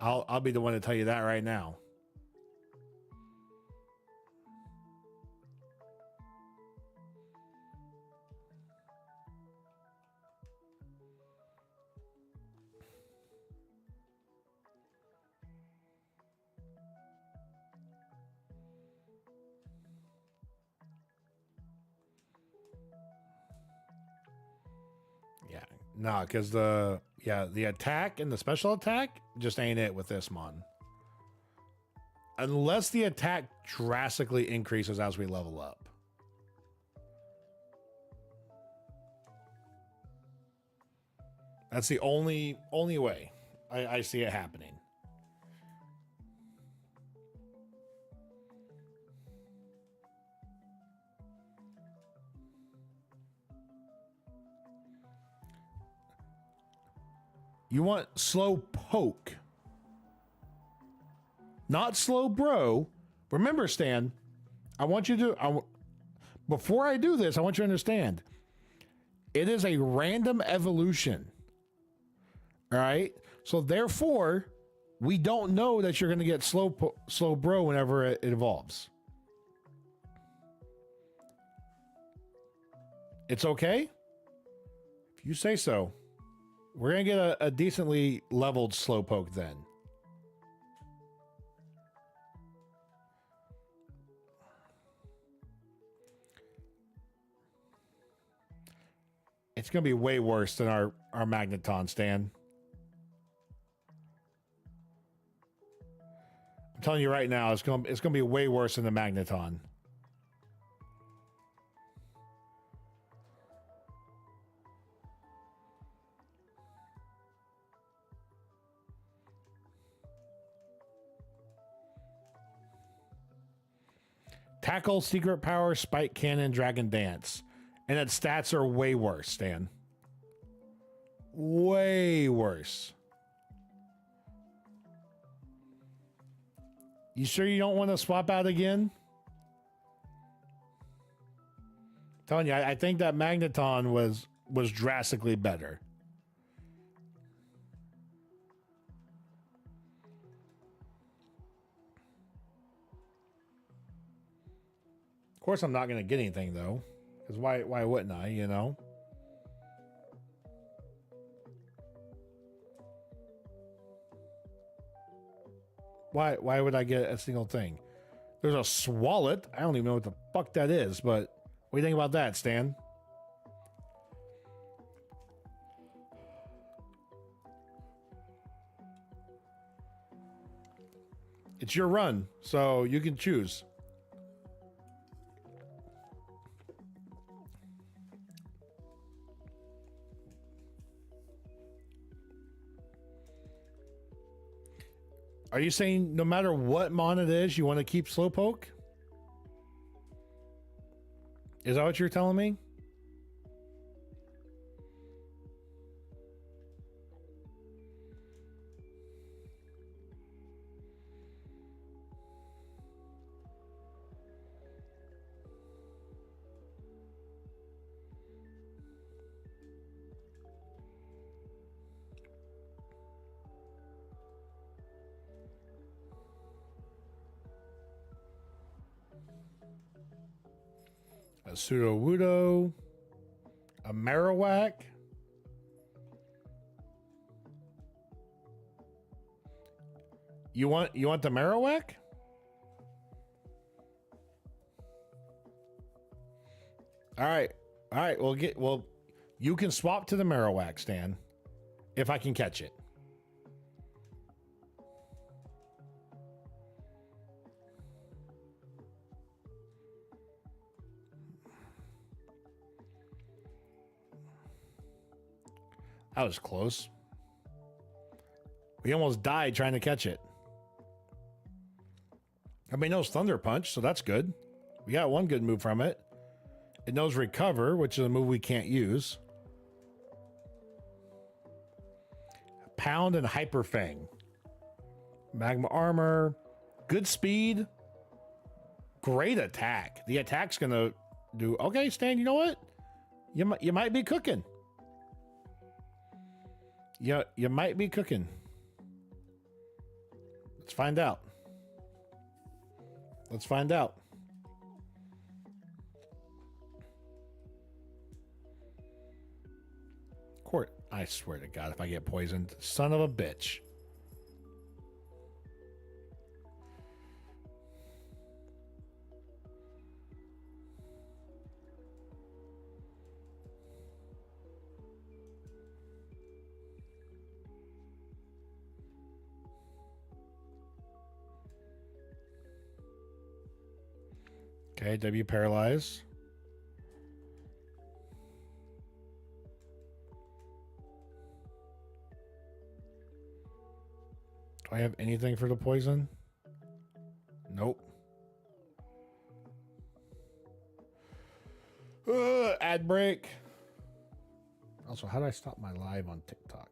I'll be the one to tell you that right now. No, because the attack and the special attack just ain't it with this mon. Unless the attack drastically increases as we level up. That's the only way I see it happening. You want slow poke, not slow bro. Remember, Stan, I want you to, before I do this, I want you to understand, it is a random evolution. All right. So therefore, we don't know that you're going to get slow bro whenever it evolves. It's okay. If you say so. We're going to get a decently leveled Slowpoke then. It's going to be way worse than our Magneton, Stan. I'm telling you right now, it's going to be way worse than the Magneton. Tackle, Secret Power, Spike Cannon, Dragon Dance. And its stats are way worse, Stan. Way worse. You sure you don't want to swap out again? I'm telling you, I think that Magneton was drastically better. Of course, I'm not going to get anything, though. Because why wouldn't I, you know? Why would I get a single thing? There's a Swallet. I don't even know what the fuck that is, but what do you think about that, Stan? It's your run, so you can choose. Are you saying no matter what mon it is, you want to keep Slowpoke? Is that what you're telling me? A Sudowoodo, a Marowak. You want the Marowak? All right. Well, you can swap to the Marowak, Stan, if I can catch it. That was close. We almost died trying to catch it. I mean, it knows Thunder Punch, so that's good. We got one good move from it. It knows Recover, which is a move we can't use. Pound and Hyper Fang. Magma Armor. Good speed. Great attack. The attack's going to do... Okay, Stan, you know what? You might be cooking. Yeah, you might be cooking. Let's find out. Let's find out. Court, I swear to God, if I get poisoned, son of a bitch. Okay, W paralyze. Do I have anything for the poison? Nope. Ad break. Also, how do I stop my live on TikTok?